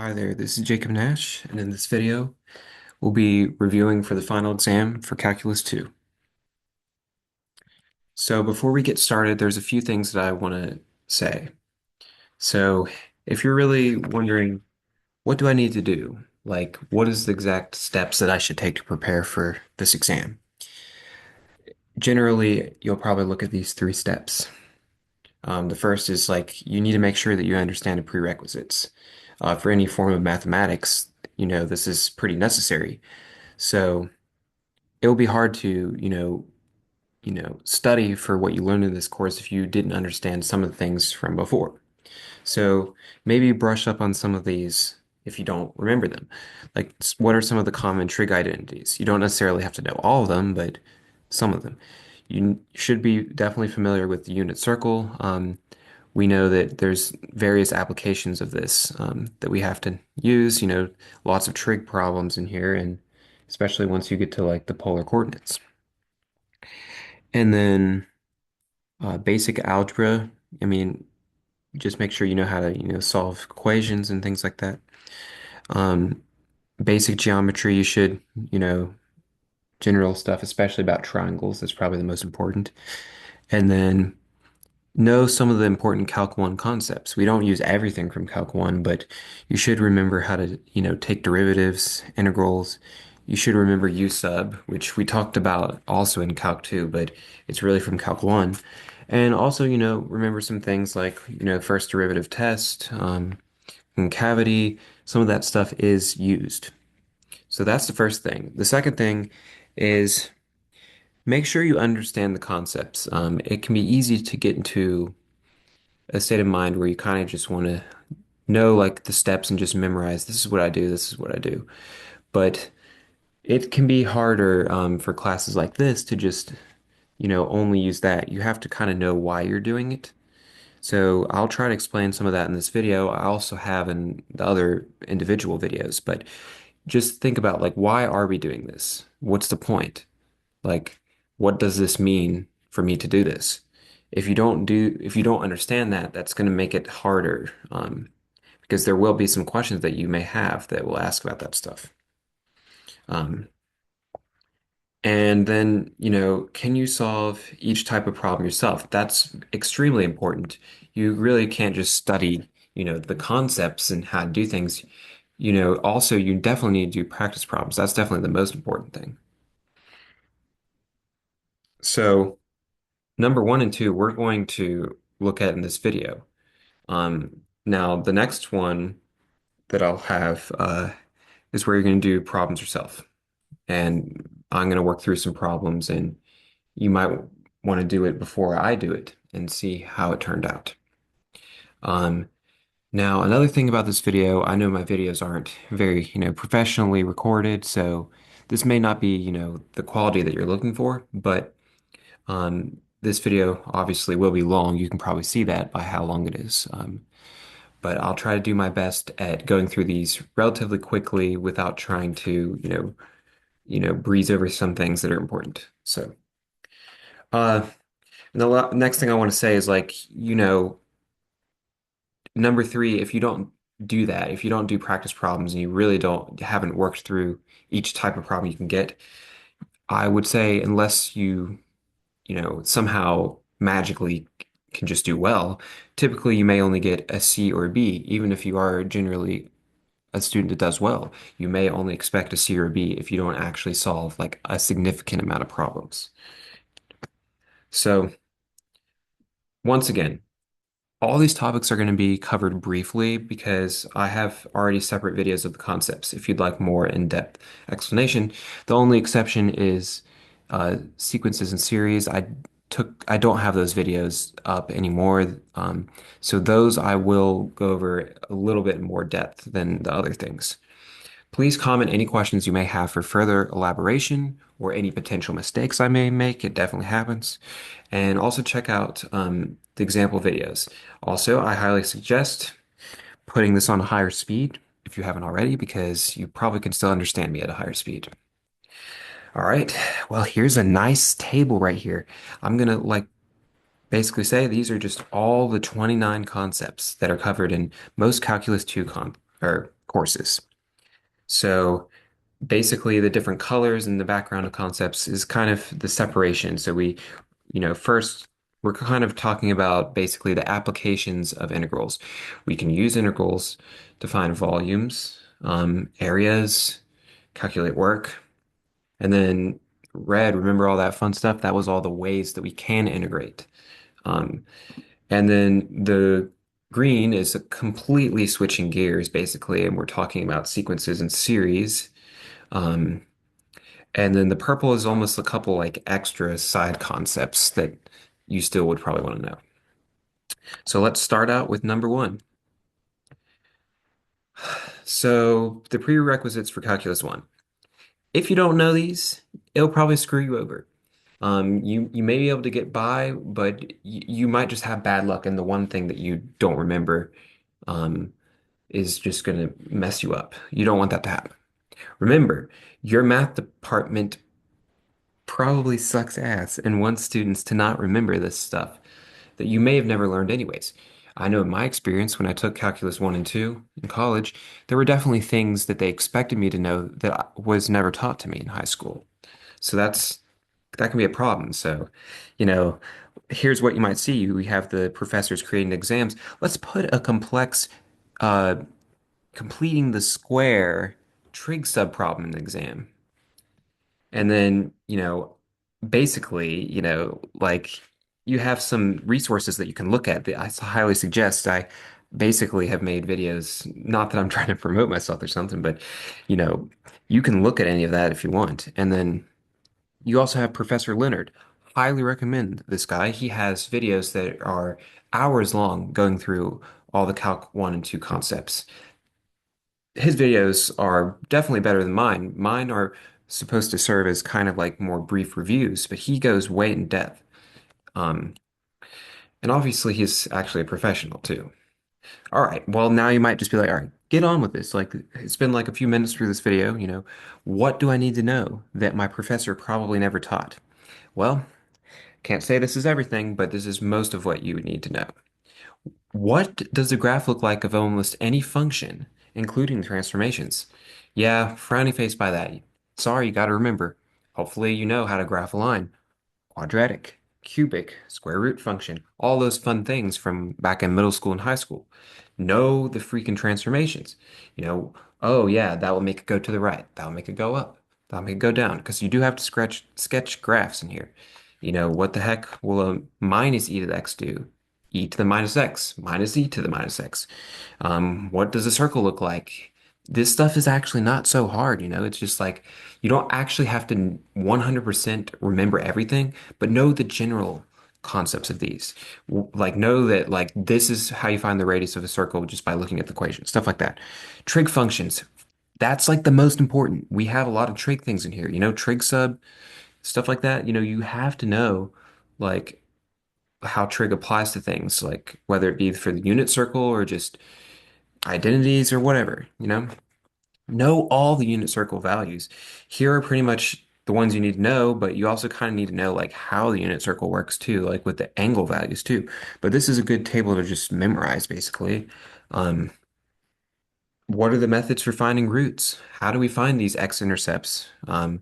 Hi there, this is Jacob Nash, and in this video, we'll be reviewing for the final exam for Calculus 2. So before we get started, there's a few things that I want to say. So if you're really wondering, what do I need to do? Like, what is the exact steps that I should take to prepare for this exam? Generally, you'll probably look at these three steps. The first is like, you need to make sure that you understand the prerequisites. For any form of mathematics, this is pretty necessary. So it will be hard to, study for what you learned in this course if you didn't understand some of the things from before. So maybe brush up on some of these if you don't remember them. Like, what are some of the common trig identities? You don't necessarily have to know all of them, but some of them. You should be definitely familiar with the unit circle. We know that there's various applications of this that we have to use, lots of trig problems in here, and especially once you get to like the polar coordinates. And then basic algebra, I mean, just make sure you know how to, solve equations and things like that. Um, Basic geometry, you should, you know, general stuff, especially about triangles, that's probably the most important. And then know some of the important Calc 1 concepts. We don't use everything from Calc 1, but you should remember how to, take derivatives, integrals. You should remember U sub, which we talked about also in Calc 2, but it's really from Calc 1. And also, remember some things like, first derivative test, concavity, some of that stuff is used. So that's the first thing. The second thing is make sure you understand the concepts. It can be easy to get into a state of mind where you kind of just want to know like the steps and just memorize, this is what I do, this is what I do. But it can be harder for classes like this to just, only use that. You have to kind of know why you're doing it. So I'll try to explain some of that in this video. I also have in the other individual videos, but just think about like, why are we doing this? What's the point? Like, what does this mean for me to do this? If you don't understand that, that's going to make it harder, because there will be some questions that you may have that will ask about that stuff. Um, and then, can you solve each type of problem yourself? That's extremely important. You really can't just study, the concepts and how to do things. Also, you definitely need to do practice problems. That's definitely the most important thing. So, number one and two, we're going to look at in this video. Now, the next one that I'll have is where you're going to do problems yourself. And I'm going to work through some problems, and you might want to do it before I do it and see how it turned out. Um, Now, another thing about this video, I know my videos aren't very, professionally recorded, so this may not be, the quality that you're looking for, but this video obviously will be long. You can probably see that by how long it is. But I'll try to do my best at going through these relatively quickly without trying to, breeze over some things that are important. So, uh, and the next thing I want to say is like, number three, if you don't do that, if you don't do practice problems and you really haven't worked through each type of problem you can get, I would say unless you, somehow magically can just do well, typically you may only get a C or a B, even if you are generally a student that does well. You may only expect a C or a B if you don't actually solve like a significant amount of problems. So once again, all these topics are going to be covered briefly because I have already separate videos of the concepts if you'd like more in-depth explanation. The only exception is sequences and series. I don't have those videos up anymore. So those I will go over a little bit more depth than the other things. Please comment any questions you may have for further elaboration or any potential mistakes I may make. It definitely happens. And also check out the example videos. Also, I highly suggest putting this on a higher speed if you haven't already, because you probably can still understand me at a higher speed. All right. Well, here's a nice table right here. I'm gonna like basically say these are just all the 29 concepts that are covered in most Calculus 2 or courses. So basically the different colors and the background of concepts is kind of the separation. So first we're kind of talking about basically the applications of integrals. We can use integrals to find volumes, areas, calculate work, and then red, remember all that fun stuff? That was all the ways that we can integrate. Um, and then the green is completely switching gears, basically, and we're talking about sequences and series. Um, and then the purple is almost a couple like extra side concepts that you still would probably want to know. So let's start out with number one. So the prerequisites for Calculus 1. If you don't know these, it'll probably screw you over. You may be able to get by, but you might just have bad luck, and the one thing that you don't remember um, is just going to mess you up. You don't want that to happen. Remember, your math department probably sucks ass and wants students to not remember this stuff that you may have never learned anyways. I know in my experience when I took Calculus 1 and 2 in college, there were definitely things that they expected me to know that was never taught to me in high school. So that can be a problem. So, you know, here's what you might see. We have the professors creating exams. Let's put a complex uh, completing the square trig subproblem in the exam. And then, basically, like you have some resources that you can look at that I highly suggest. I basically have made videos, not that I'm trying to promote myself or something, but you know, you can look at any of that if you want. And then you also have Professor Leonard. Highly recommend this guy. He has videos that are hours long going through all the Calc 1 and 2 concepts. His videos are definitely better than mine. Mine are supposed to serve as kind of like more brief reviews, but he goes way in depth. Um, and obviously he's actually a professional too. All right, well now you might just be like, all right, get on with this. Like it's been like a few minutes through this video, what do I need to know that my professor probably never taught? Well, can't say this is everything, but this is most of what you would need to know. What does the graph look like of almost any function, including transformations? Yeah, frowny face by that. Sorry, you got to remember. Hopefully you know how to graph a line. Quadratic, cubic, square root function, all those fun things from back in middle school and high school. Know the freaking transformations. Oh yeah, that will make it go to the right. That will make it go up. That'll make it go down. Because you do have to sketch graphs in here. What the heck will a minus e to the x do? E to the minus x, minus e to the minus x. What does a circle look like? This stuff is actually not so hard, It's just like you don't actually have to 100% remember everything, but know the general concepts of these. Like know that like this is how you find the radius of a circle just by looking at the equation, stuff like that. Trig functions, that's like the most important. We have a lot of trig things in here, trig sub, stuff like that. You have to know like how trig applies to things, like whether it be for the unit circle or just identities or whatever, Know all the unit circle values. Here are pretty much the ones you need to know, but you also kind of need to know like how the unit circle works too, like with the angle values too. But this is a good table to just memorize basically. Um, what are the methods for finding roots? How do we find these x-intercepts? And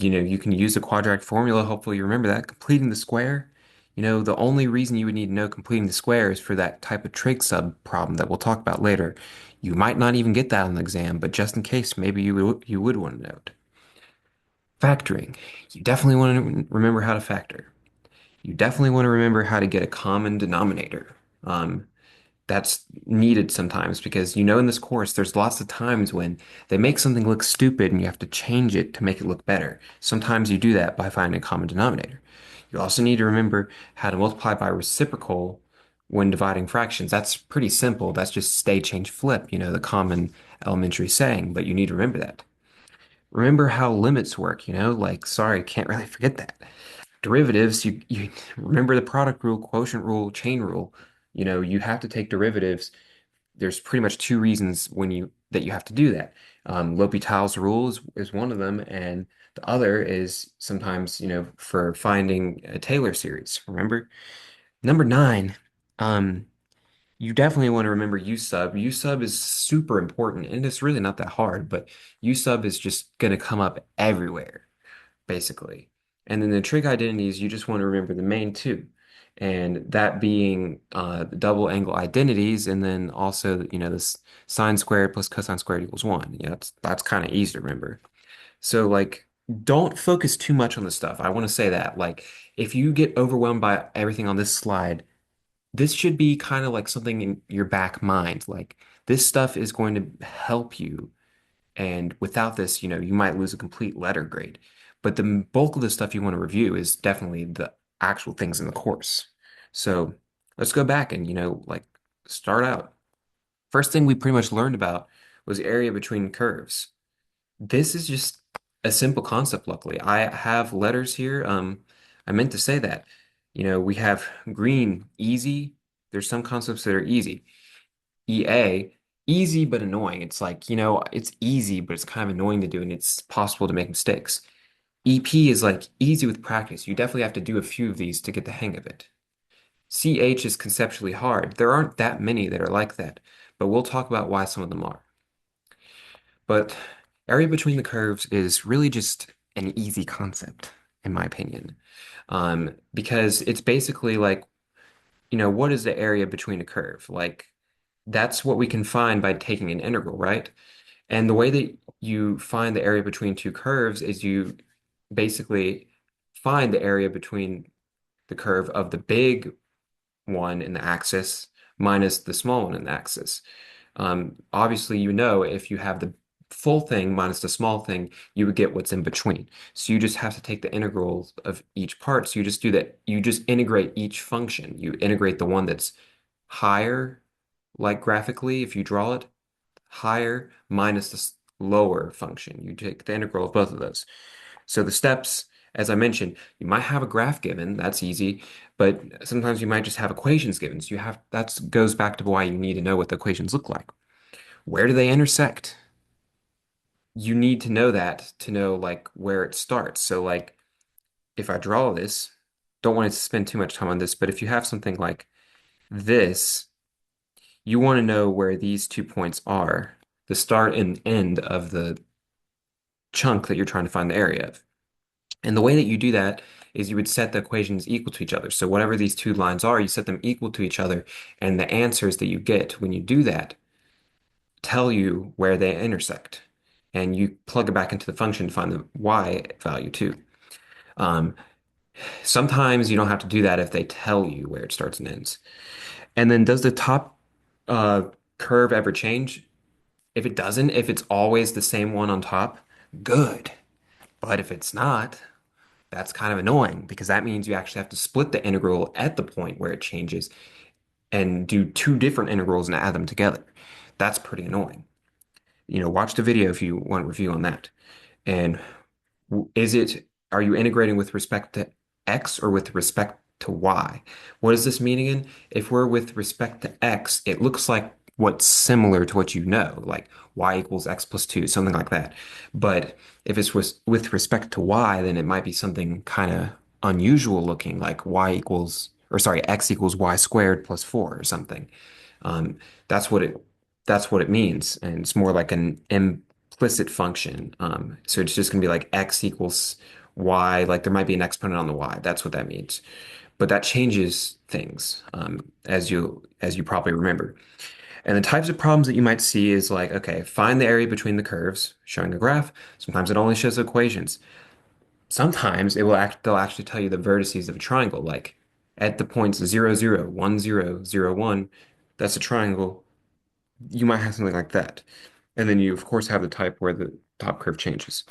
you can use the quadratic formula. Hopefully you remember that. Completing the square. The only reason you would need to know completing the square is for that type of trig sub problem that we'll talk about later. You might not even get that on the exam, but just in case, maybe you would want to know it. Factoring. You definitely want to remember how to factor. You definitely want to remember how to get a common denominator. Um, that's needed sometimes because in this course there's lots of times when they make something look stupid and you have to change it to make it look better. Sometimes you do that by finding a common denominator. You also need to remember how to multiply by reciprocal when dividing fractions. That's pretty simple. That's just stay, change, flip, the common elementary saying, but you need to remember that. Remember how limits work, like, sorry, can't really forget that. Derivatives, you remember the product rule, quotient rule, chain rule. You have to take derivatives. There's pretty much two reasons that you have to do that. L'Hopital's rule is one of them, and the other is sometimes, for finding a Taylor series. Remember? Number nine, um, You definitely want to remember U sub. U sub is super important and it's really not that hard, but U sub is just going to come up everywhere, basically. And then the trig identities, you just want to remember the main two. And that being the double angle identities, and then also, this sine squared plus cosine squared equals one. Yeah, that's kind of easy to remember. So like don't focus too much on this stuff. I want to say that. Like if you get overwhelmed by everything on this slide, this should be kind of like something in your back mind. Like this stuff is going to help you. And without this, you might lose a complete letter grade. But the bulk of the stuff you want to review is definitely the actual things in the course. So let's go back and, like start out. First thing we pretty much learned about was area between curves. This is just a simple concept, luckily. I have letters here. I meant to say that. We have green, easy. There's some concepts that are easy. EA, easy but annoying. It's like, it's easy, but it's kind of annoying to do, and it's possible to make mistakes. EP is like easy with practice. You definitely have to do a few of these to get the hang of it. CH is conceptually hard. There aren't that many that are like that, but we'll talk about why some of them are. But area between the curves is really just an easy concept, in my opinion. Because it's basically like, what is the area between a curve? Like, that's what we can find by taking an integral, right? And the way that you find the area between two curves is you basically find the area between the curve of the big one in the axis minus the small one in the axis. Obviously, if you have the full thing minus the small thing, you would get what's in between. So you just have to take the integrals of each part. So you just do that. You just integrate each function. You integrate the one that's higher, like graphically, if you draw it, higher minus the lower function. You take the integral of both of those. So the steps, as I mentioned, you might have a graph given, that's easy, but sometimes you might just have equations given. So that goes back to why you need to know what the equations look like. Where do they intersect? You need to know that to know like where it starts. So like if I draw this, don't want to spend too much time on this, but if you have something like this, you want to know where these 2 points are, the start and end of the chunk that you're trying to find the area of. And the way that you do that is you would set the equations equal to each other. So whatever these two lines are, you set them equal to each other, and the answers that you get when you do that tell you where they intersect. And you plug it back into the function to find the y value too. Um, Sometimes you don't have to do that if they tell you where it starts and ends. And then does the top uh, curve ever change? If it doesn't, if it's always the same one on top, good. But if it's not, that's kind of annoying because that means you actually have to split the integral at the point where it changes and do two different integrals and add them together. That's pretty annoying. Watch the video if you want a review on that. And is it, are you integrating with respect to X or with respect to Y? What does this mean again? If we're with respect to X, it looks like what's similar to what you know, like Y equals X plus 2, something like that. But if it's with respect to Y, then it might be something kind of unusual looking, like X equals Y squared plus 4 or something. Um, that's what it that's what it means, and it's more like an implicit function. So it's just gonna be like x equals y, like there might be an exponent on the y. That's what that means. But that changes things, as you probably remember. And the types of problems that you might see is like, okay, find the area between the curves, showing a graph. Sometimes it only shows equations. Sometimes they'll actually tell you the vertices of a triangle, like at the points 0, 0, 1, 0, 0, 1, that's a triangle. You might have something like that. And then you, of course, have the type where the top curve changes.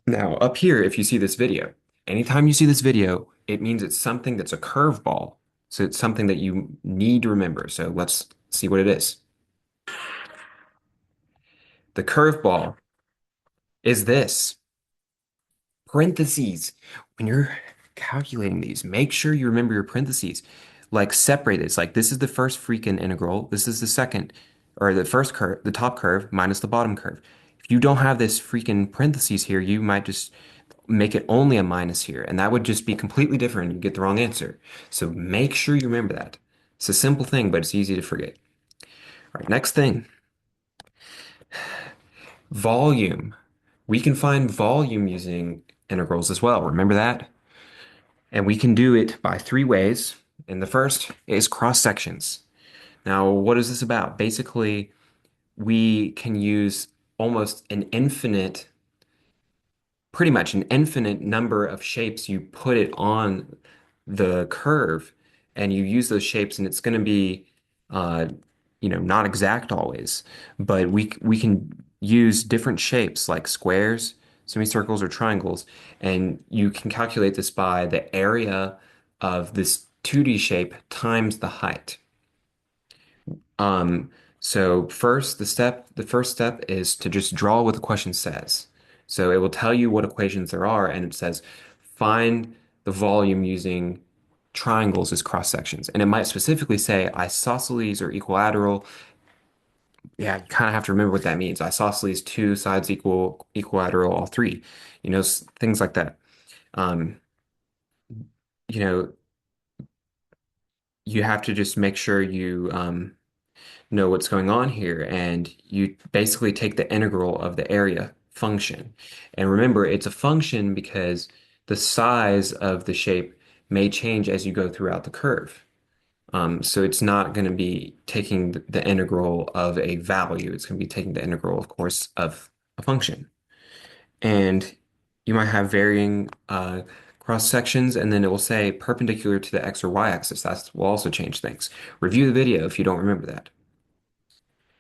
Now, up here, if you see this video, anytime you see this video, it means it's something that's a curveball. So it's something that you need to remember. So let's see what it is. The curveball is this. Parentheses. When you're calculating these, make sure you remember your parentheses. Like separate this. Like this is the first freaking integral. This is the second, or the first curve, the top curve minus the bottom curve. If you don't have this freaking parentheses here, you might just make it only a minus here, and that would just be completely different. You get the wrong answer. So make sure you remember that. It's a simple thing, but it's easy to forget. All right, next thing, volume. We can find volume using integrals as well. Remember that? And we can do it by three ways. And the first is cross sections. Now, what is this about? Basically, we can use almost an infinite, pretty much an infinite number of shapes. You put it on the curve and you use those shapes, and it's going to be, uh, not exact always, but we can use different shapes like squares, semicircles, or triangles, and you can calculate this by the area of this 2D shape times the height. Um, so the first step is to just draw what the question says. So it will tell you what equations there are, and it says find the volume using triangles as cross sections. And it might specifically say isosceles or equilateral. Yeah, you kind of have to remember what that means. Isosceles, two sides equal, equilateral, all three. Things like that. Um, you know, you have to just make sure you know what's going on here, and you basically take the integral of the area function. And remember, it's a function because the size of the shape may change as you go throughout the curve. So it's not going to be taking the integral of a value. It's going to be taking the integral, of course, of a function. And you might have varying cross sections, and then it will say perpendicular to the x or y axis. That will also change things. Review the video if you don't remember that.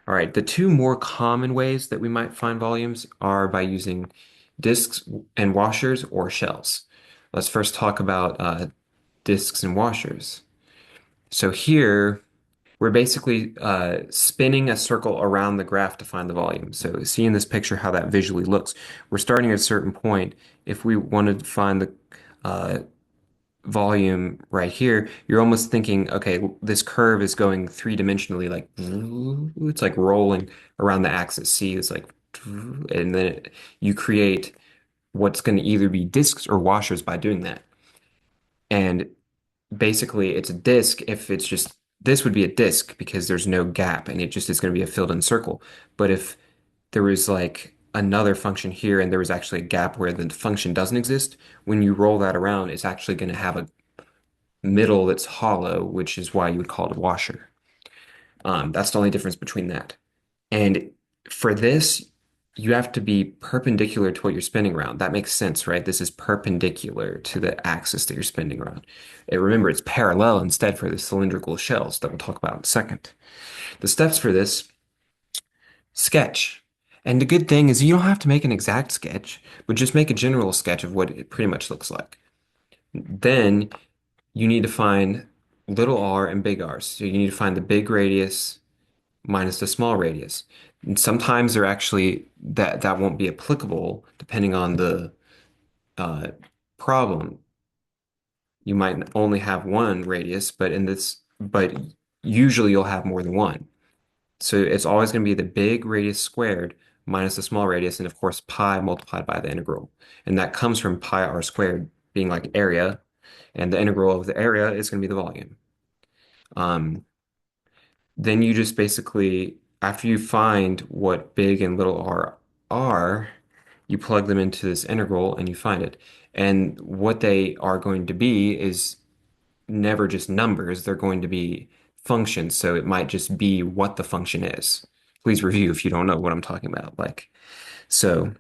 All right, the two more common ways that we might find volumes are by using disks and washers or shells. Let's first talk about disks and washers. So here, we're basically spinning a circle around the graph to find the volume. So see in this picture how that visually looks. We're starting at a certain point. If we wanted to find the uh, volume right here, you're almost thinking, okay, this curve is going three-dimensionally, like it's like rolling around the axis. See, it's like, and then you create what's going to either be disks or washers by doing that. And basically, it's a disk if it's just this would be a disk because there's no gap and it just is going to be a filled-in circle. But if there was like another function here and there was actually a gap where the function doesn't exist, when you roll that around, it's actually going to have a middle that's hollow, which is why you would call it a washer. That's the only difference between that. And for this, you have to be perpendicular to what you're spinning around. That makes sense, right? This is perpendicular to the axis that you're spinning around. And remember, it's parallel instead for the cylindrical shells that we'll talk about in a second. The steps for this, sketch. And the good thing is you don't have to make an exact sketch, but just make a general sketch of what it pretty much looks like. Then you need to find little r and big R. So you need to find the big radius minus the small radius. And sometimes they're actually that won't be applicable depending on the uh, problem. You might only have one radius, but usually you'll have more than one. So it's always going to be the big radius squared minus the small radius, and of course pi multiplied by the integral. And that comes from pi r squared being like area, and the integral of the area is going to be the volume. Um, then you just basically, after you find what big and little r are, you plug them into this integral and you find it. And what they are going to be is never just numbers, they're going to be functions. So it might just be what the function is. Please review if you don't know what I'm talking about. So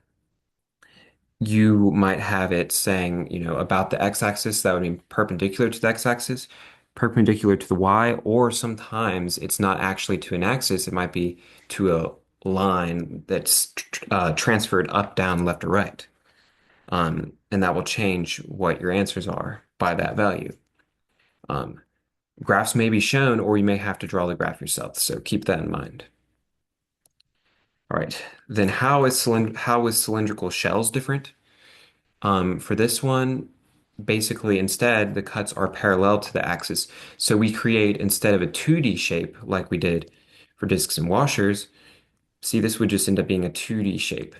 you might have it saying, about the x-axis, that would mean perpendicular to the x-axis, perpendicular to the y, or sometimes it's not actually to an axis, it might be to a line that's transferred up, down, left, or right. And that will change what your answers are by that value. Um, Graphs may be shown, or you may have to draw the graph yourself, so keep that in mind. All right, then how is cylindrical shells different? For this one, basically instead the cuts are parallel to the axis. So we create instead of a 2D shape like we did for disks and washers, see this would just end up being a 2D shape.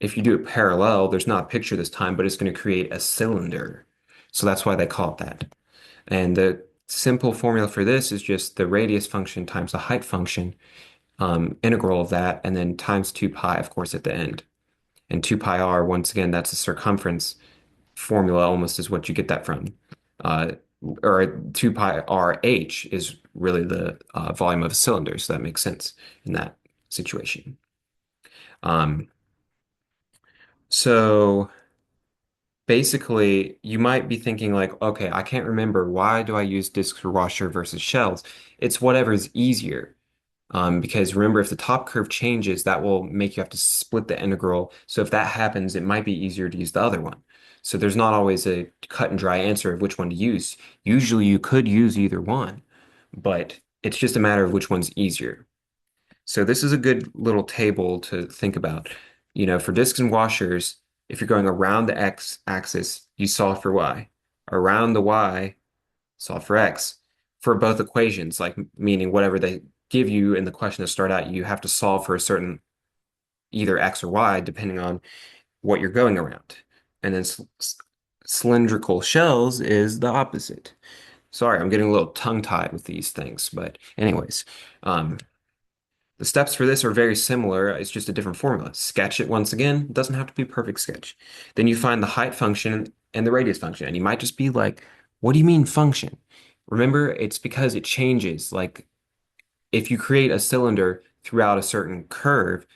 If you do it parallel, there's not a picture this time, but it's going to create a cylinder. So that's why they call it that. And the simple formula for this is just the radius function times the height function, integral of that, and then times 2 pi, of course, at the end. And 2 pi r, once again, that's the circumference formula almost is what you get that from. Uh, or 2 pi r h is really the volume of a cylinder, so that makes sense in that situation. Um, so basically, you might be thinking like, okay, I can't remember. Why do I use disks or washer versus shells? It's whatever's easier. Because remember, if the top curve changes, that will make you have to split the integral. So if that happens, it might be easier to use the other one. So there's not always a cut and dry answer of which one to use. Usually you could use either one, but it's just a matter of which one's easier. So this is a good little table to think about. For disks and washers, if you're going around the x axis, you solve for y. Around the y, solve for x. For both equations, like meaning whatever they give you in the question to start out, you have to solve for a certain either x or y, depending on what you're going around. And then cylindrical shells is the opposite. Sorry, I'm getting a little tongue-tied with these things, but anyways, um, the steps for this are very similar. It's just a different formula. Sketch it once again. It doesn't have to be a perfect sketch. Then you find the height function and the radius function. And you might just be like, what do you mean function? Remember, it's because it changes. Like if you create a cylinder throughout a certain curve,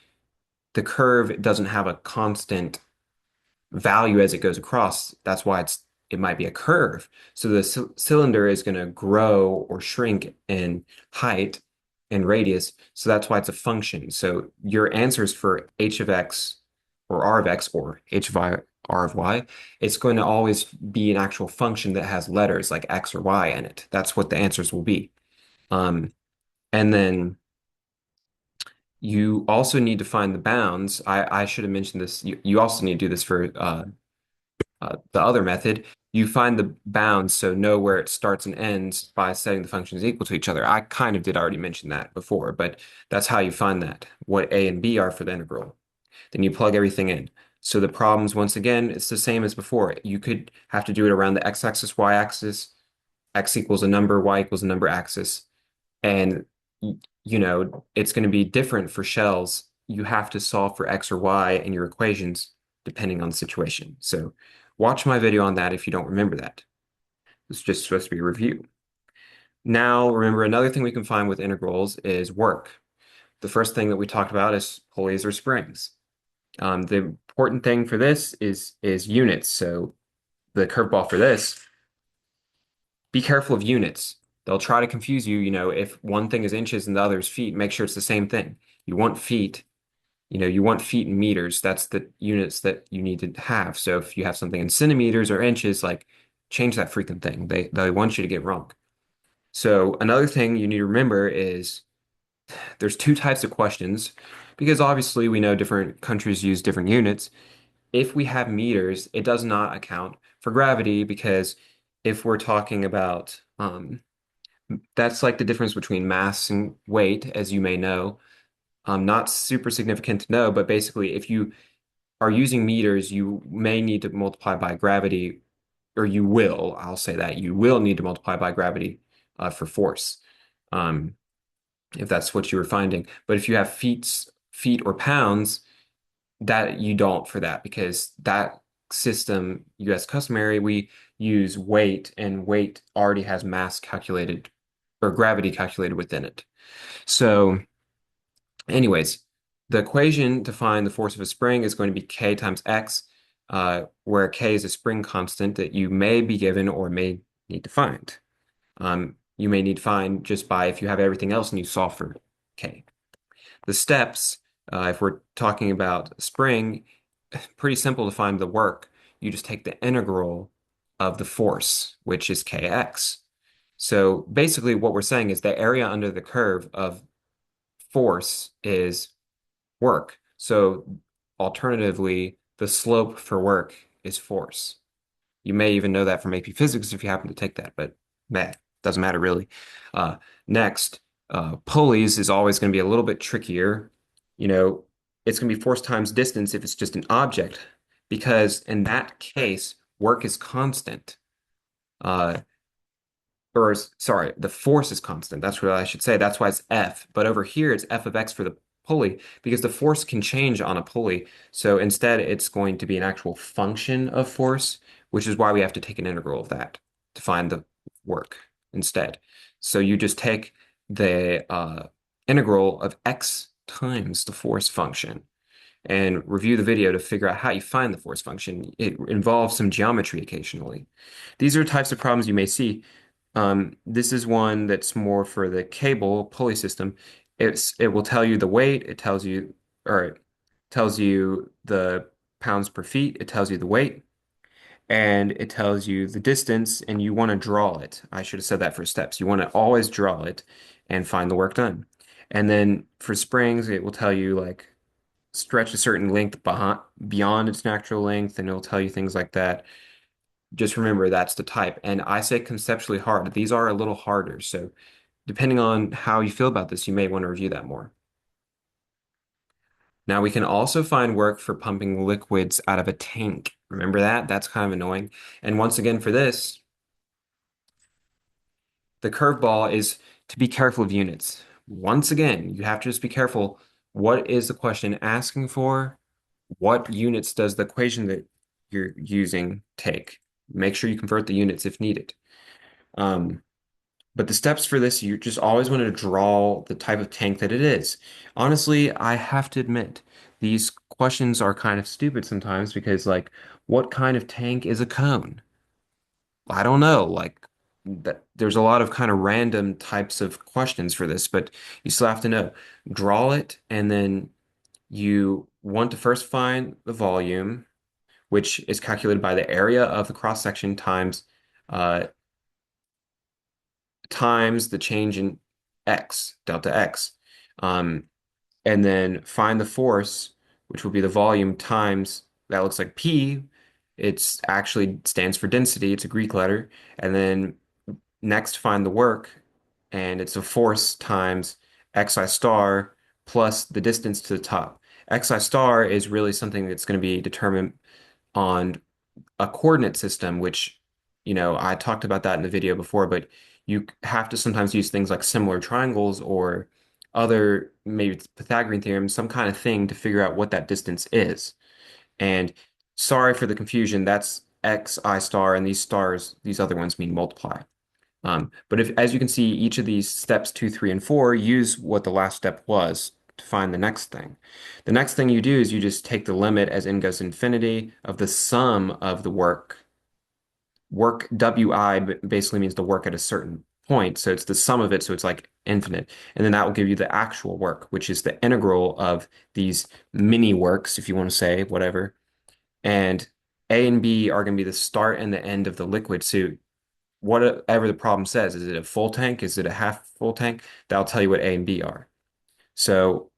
the curve doesn't have a constant value as it goes across. That's why it might be a curve. So the cylinder is going to grow or shrink in height and radius. So that's why it's a function. So your answers for h of x or r of x or h of I, r of y, it's going to always be an actual function that has letters like x or y in it. That's what the answers will be. And then you also need to find the bounds. I should have mentioned this. You also need to do this for the other method. You find the bounds, so know where it starts and ends by setting the functions equal to each other. I kind of did already mention that before, but that's how you find that, what a and b are for the integral. Then you plug everything in. So the problems, once again, it's the same as before. You could have to do it around the x-axis, y-axis, x equals a number, y equals a number axis. And it's going to be different for shells. You have to solve for X or Y in your equations depending on the situation. So watch my video on that if you don't remember that. It's just supposed to be a review. Now, remember, another thing we can find with integrals is work. The first thing that we talked about is pulleys or springs. The important thing for this is units. So the curveball for this, be careful of units. They'll try to confuse you, if one thing is inches and the other is feet, make sure it's the same thing. You want feet, you want feet in meters. That's the units that you need to have. So if you have something in centimeters or inches, like change that freaking thing. They want you to get wrong. So another thing you need to remember is there's two types of questions because obviously we know different countries use different units. If we have meters, it does not account for gravity because if we're talking about that's like the difference between mass and weight, as you may know. Not super significant to know, but basically, if you are using meters, you may need to multiply by gravity, or you will, I'll say that, you will need to multiply by gravity for force, um, if that's what you were finding. But if you have feet or pounds, that you don't for that, because that system, US customary, we use weight, and weight already has mass calculated or gravity calculated within it. So, anyways, the equation to find the force of a spring is going to be K times X, where K is a spring constant that you may be given or may need to find. You may need to find just by if you have everything else and you solve for K. The steps, if we're talking about spring, pretty simple to find the work. You just take the integral of the force, which is Kx. So basically what we're saying is the area under the curve of force is work. So alternatively, the slope for work is force. You may even know that from AP Physics if you happen to take that, but doesn't matter really. Next, pulleys is always going to be a little bit trickier. It's going to be force times distance if it's just an object, because in that case, work is constant. Uh, sorry, the force is constant. That's what I should say. That's why it's F. But over here, it's F of X for the pulley because the force can change on a pulley. So instead, it's going to be an actual function of force, which is why we have to take an integral of that to find the work instead. So you just take the integral of X times the force function and review the video to figure out how you find the force function. It involves some geometry occasionally. These are types of problems you may see. This is one that's more for the cable pulley system. It will tell you the weight, it tells you or it tells you the pounds per feet, it tells you the weight, and it tells you the distance, and you want to draw it. I should have said that for steps. You want to always draw it and find the work done. And then for springs, it will tell you like stretch a certain length beyond its natural length, and it'll tell you things like that. Just remember that's the type. And I say conceptually hard. These are a little harder. So depending on how you feel about this, you may want to review that more. Now we can also find work for pumping liquids out of a tank. Remember that? That's kind of annoying. And once again, for this, the curveball is to be careful of units. Once again, you have to just be careful. What is the question asking for? What units does the equation that you're using take? Make sure you convert the units if needed. Um, but the steps for this, you just always want to draw the type of tank that it is. Honestly, I have to admit, these questions are kind of stupid sometimes because, like, what kind of tank is a cone? I don't know. Like, that there's a lot of kind of random types of questions for this, but you still have to know. Draw it, and then you want to first find the volume, which is calculated by the area of the cross section uh, times the change in x, delta x. Um, and then find the force, which will be the volume times that looks like P. It's actually stands for density. It's a Greek letter. And then next find the work, and it's a force times xi star plus the distance to the top. Xi star is really something that's going to be determined on a coordinate system, which, I talked about that in the video before, but you have to sometimes use things like similar triangles or other, maybe it's Pythagorean theorem, some kind of thing to figure out what that distance is. And sorry for the confusion, that's x I star, and these stars, these other ones mean multiply. But if, as you can see, each of these steps 2, 3, and 4 use what the last step was to find the next thing. The next thing you do is you just take the limit as n goes to infinity of the sum of the work. Work Wi basically means the work at a certain point. So it's the sum of it. So it's like infinite. And then that will give you the actual work, which is the integral of these mini works, if you want to say, whatever. And A and B are going to be the start and the end of the liquid. So whatever the problem says, is it a full tank? Is it a half full tank? That'll tell you what A and B are. So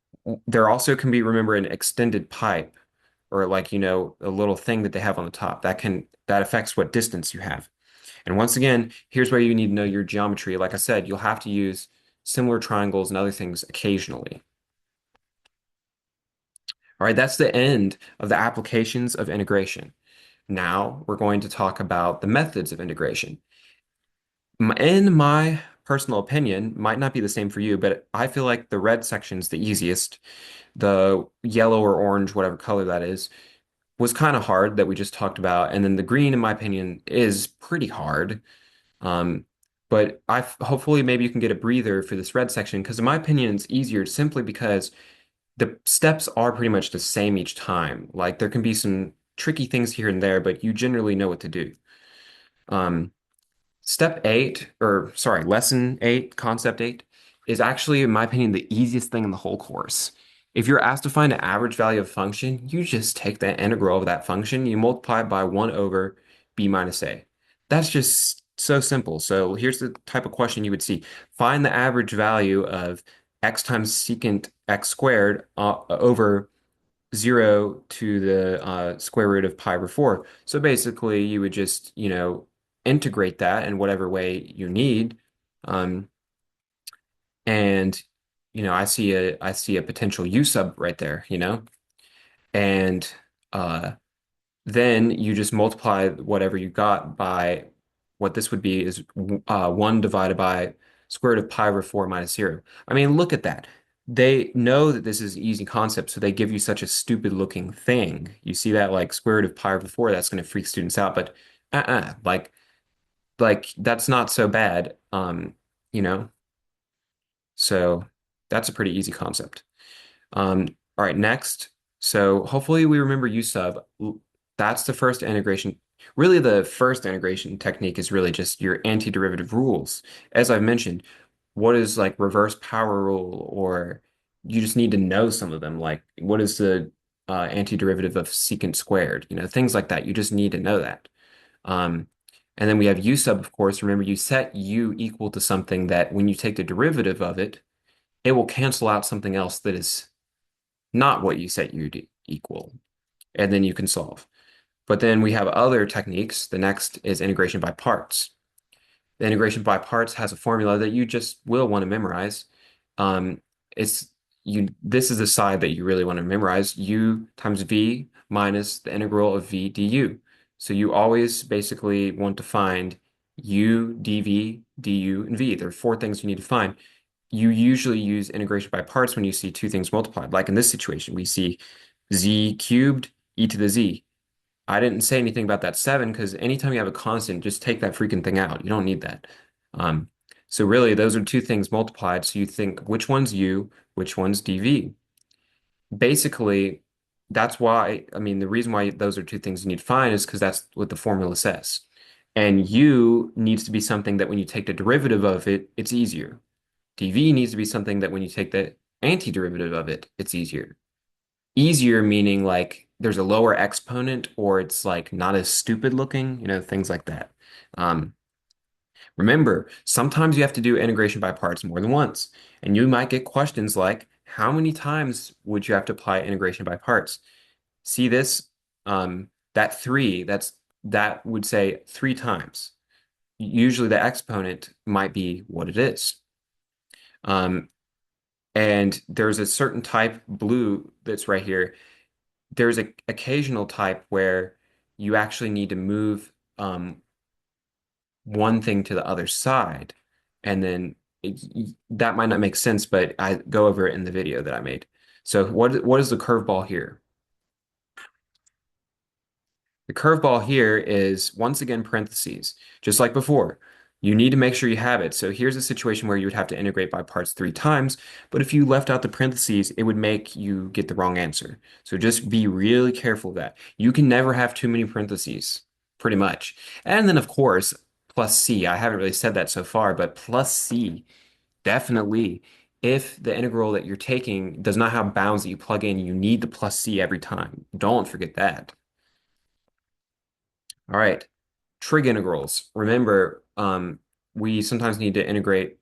there also can be, remember, an extended pipe or like, a little thing that they have on the top that affects what distance you have. And once again, here's where you need to know your geometry. Like I said, you'll have to use similar triangles and other things occasionally. All right, that's the end of the applications of integration. Now we're going to talk about the methods of integration. In my personal opinion, might not be the same for you, but I feel like the red section's the easiest. The yellow or orange, whatever color that is, was kind of hard that we just talked about. And then the green, in my opinion, is pretty hard. Um, but hopefully maybe you can get a breather for this red section because in my opinion, it's easier simply because the steps are pretty much the same each time. Like there can be some tricky things here and there, but you generally know what to do. Um, Step eight, or sorry, lesson eight, concept eight, is actually, in my opinion, the easiest thing in the whole course. If you're asked to find an average value of function, you just take the integral of that function, you multiply it by 1 over b minus a. That's just so simple. So here's the type of question you would see. Find the average value of x times secant x squared over 0 to the square root of pi over 4. So basically, you would just, integrate that in whatever way you need. Um, and, I see a potential U sub right there, and uh, then you just multiply whatever you got by what this would be is 1 divided by square root of pi over 4 minus 0. I mean, look at that. They know that this is an easy concept, so they give you such a stupid looking thing. You see that like square root of pi over 4, that's going to freak students out, but like that's not so bad. You know, so that's a pretty easy concept. All right, next. So hopefully we remember U sub. That's the first integration. Really, the first integration technique is really just your antiderivative rules. As I've mentioned, what is like reverse power rule, or you just need to know some of them. Like what is the antiderivative of secant squared? You know, things like that. You just need to know that. Um, and then we have U sub, of course. Remember, you set U equal to something that when you take the derivative of it, it will cancel out something else that is not what you set U to equal, and then you can solve. But then we have other techniques. The next is integration by parts. The integration by parts has a formula that you just will want to memorize. Um, it's you. This is the side that you really want to memorize. U times V minus the integral of V du. So you always basically want to find U, dV, du, and V. There are 4 things you need to find. You usually use integration by parts when you see 2 things multiplied. Like in this situation, we see z cubed e to the z. I didn't say anything about that 7 because anytime you have a constant, just take that freaking thing out. You don't need that. Um, so really, those are 2 things multiplied. So you think which one's u, which one's dv. Basically, that's why, I mean, the reason why those are 2 things you need to find is because that's what the formula says. And u needs to be something that when you take the derivative of it, it's easier. dv needs to be something that when you take the antiderivative of it, it's easier. Easier meaning like there's a lower exponent or it's like not as stupid looking, things like that. Um, Remember, sometimes you have to do integration by parts more than once, and you might get questions like, how many times would you have to apply integration by parts? See this? That 3, that would say 3 times. Usually the exponent might be what it is. Um, and there's a certain type, blue, that's right here. There's an occasional type where you actually need to move one thing to the other side, and then that might not make sense, but I go over it in the video that I made. So what is the curveball here? The curveball here is once again parentheses, just like before. You need to make sure you have it. So here's a situation where you would have to integrate by parts 3 times, but if you left out the parentheses, it would make you get the wrong answer. So just be really careful of that. You can never have too many parentheses, pretty much. And then of course, plus C. I haven't really said that so far, but plus C, definitely. If the integral that you're taking does not have bounds that you plug in, you need the plus C every time. Don't forget that. All right. Trig integrals. Remember, we sometimes need to integrate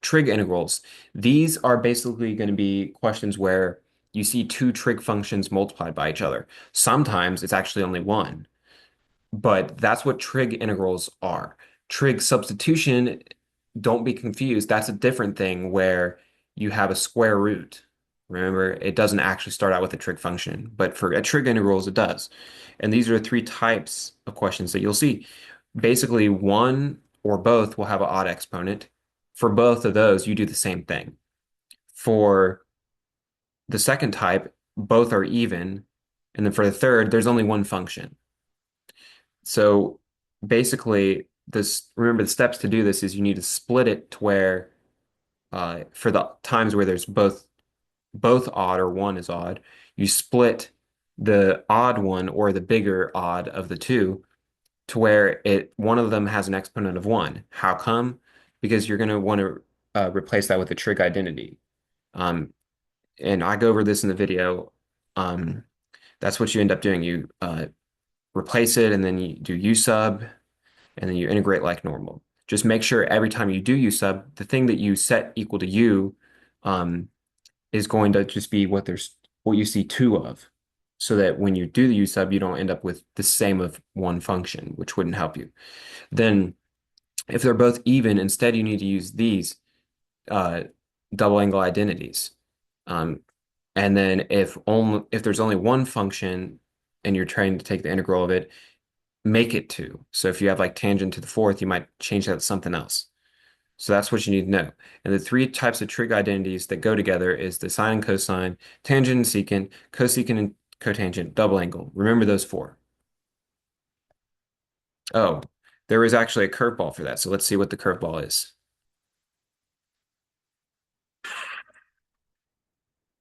trig integrals. These are basically going to be questions where you see 2 trig functions multiplied by each other. Sometimes it's actually only one, but that's what trig integrals are. Trig substitution, don't be confused. That's a different thing where you have a square root. Remember, it doesn't actually start out with a trig function, but for trig integrals, it does. And these are 3 types of questions that you'll see. Basically, one or both will have an odd exponent. For both of those, you do the same thing. For the second type, both are even. And then for the third, there's only one function. So basically, remember the steps to do this is you need to split it to where for the times where there's both odd or one is odd, you split the odd one or the bigger odd of the two to where one of them has an exponent of 1. How come? Because you're going to want to replace that with a trig identity. Um, and I go over this in the video. That's what you end up doing. You replace it and then you do U sub and then you integrate like normal. Just make sure every time you do U sub, the thing that you set equal to U um, is going to just be what you see 2 of. So that when you do the U sub, you don't end up with the same of one function, which wouldn't help you. Then if they're both even, instead you need to use these uh, double angle identities. Um, and then if there's only one function and you're trying to take the integral of it, make it two. So if you have like tangent to the fourth, you might change that to something else. So that's what you need to know. And the three types of trig identities that go together is the sine and cosine, tangent and secant, cosecant and cotangent, double angle. Remember those four. Oh, there is actually a curveball for that. So let's see what the curveball is.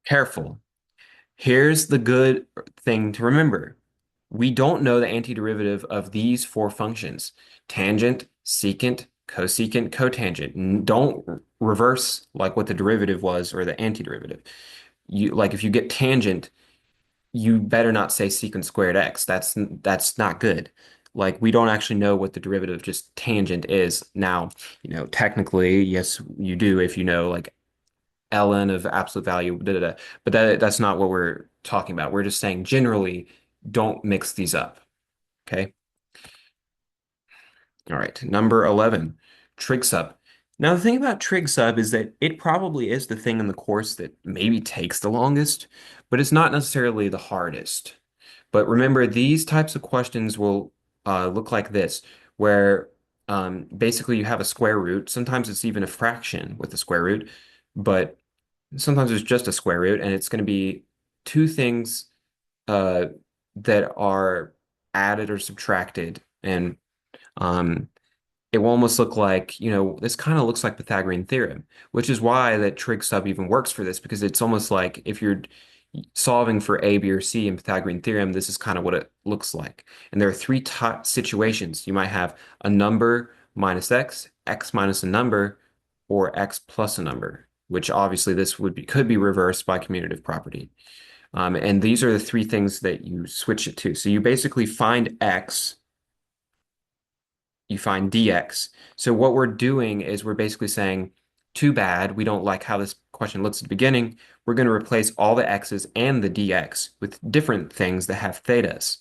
Careful. Here's the good thing to remember. We don't know the antiderivative of these four functions: tangent, secant, cosecant, cotangent. Don't reverse like what the derivative was or the antiderivative. You like if you get tangent, you better not say secant squared x. That's not good. Like we don't actually know what the derivative of just tangent is. Now, technically, yes, you do if you know like ln of absolute value, da, da, da. But that's not what we're talking about. We're just saying generally don't mix these up. Okay. All right. Number 11, trig sub. Now, the thing about trig sub is that it probably is the thing in the course that maybe takes the longest, but it's not necessarily the hardest. But remember, these types of questions will look like this, where basically you have a square root. Sometimes it's even a fraction with a square root, but sometimes it's just a square root, and it's going to be two things uh, that are added or subtracted, and um, it will almost look like, this kind of looks like Pythagorean theorem, which is why that trig sub even works for this, because it's almost like if you're solving for A, B, or C in Pythagorean theorem, this is kind of what it looks like. And there are three type situations. You might have a number minus x minus a number, or x plus a number, which obviously this could be reversed by commutative property. And these are the three things that you switch it to. So you basically find x, you find dx. So what we're doing is we're basically saying, too bad, we don't like how this question looks at the beginning. We're going to replace all the x's and the dx with different things that have thetas.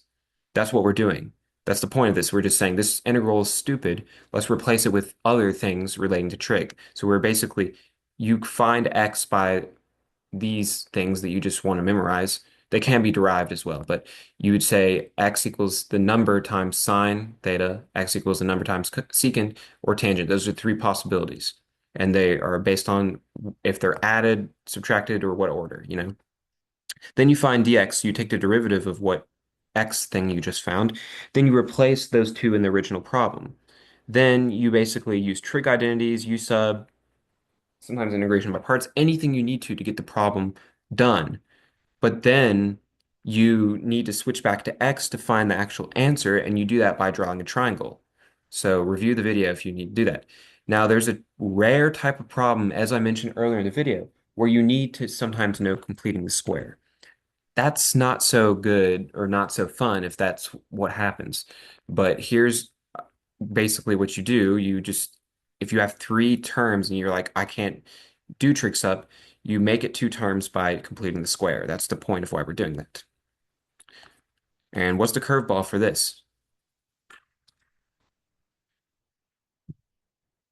That's what we're doing. That's the point of this. We're just saying this integral is stupid. Let's replace it with other things relating to trig. So we're basically, you find x by these things that you just want to memorize. They can be derived as well, but you would say x equals the number times sine theta, x equals the number times secant or tangent. Those are three possibilities. And they are based on if they're added, subtracted, or what order. Then you find dx, you take the derivative of what x thing you just found, then you replace those two in the original problem. Then you basically use trig identities, u sub, sometimes integration by parts, anything you need to get the problem done. But then you need to switch back to X to find the actual answer, and you do that by drawing a triangle. So review the video if you need to do that. Now, there's a rare type of problem, as I mentioned earlier in the video, where you need to sometimes know completing the square. That's not so good or not so fun if that's what happens. But here's basically what you do. If you have three terms and you're like, I can't do trig sub, you make it two terms by completing the square. That's the point of why we're doing that. And what's the curveball for this?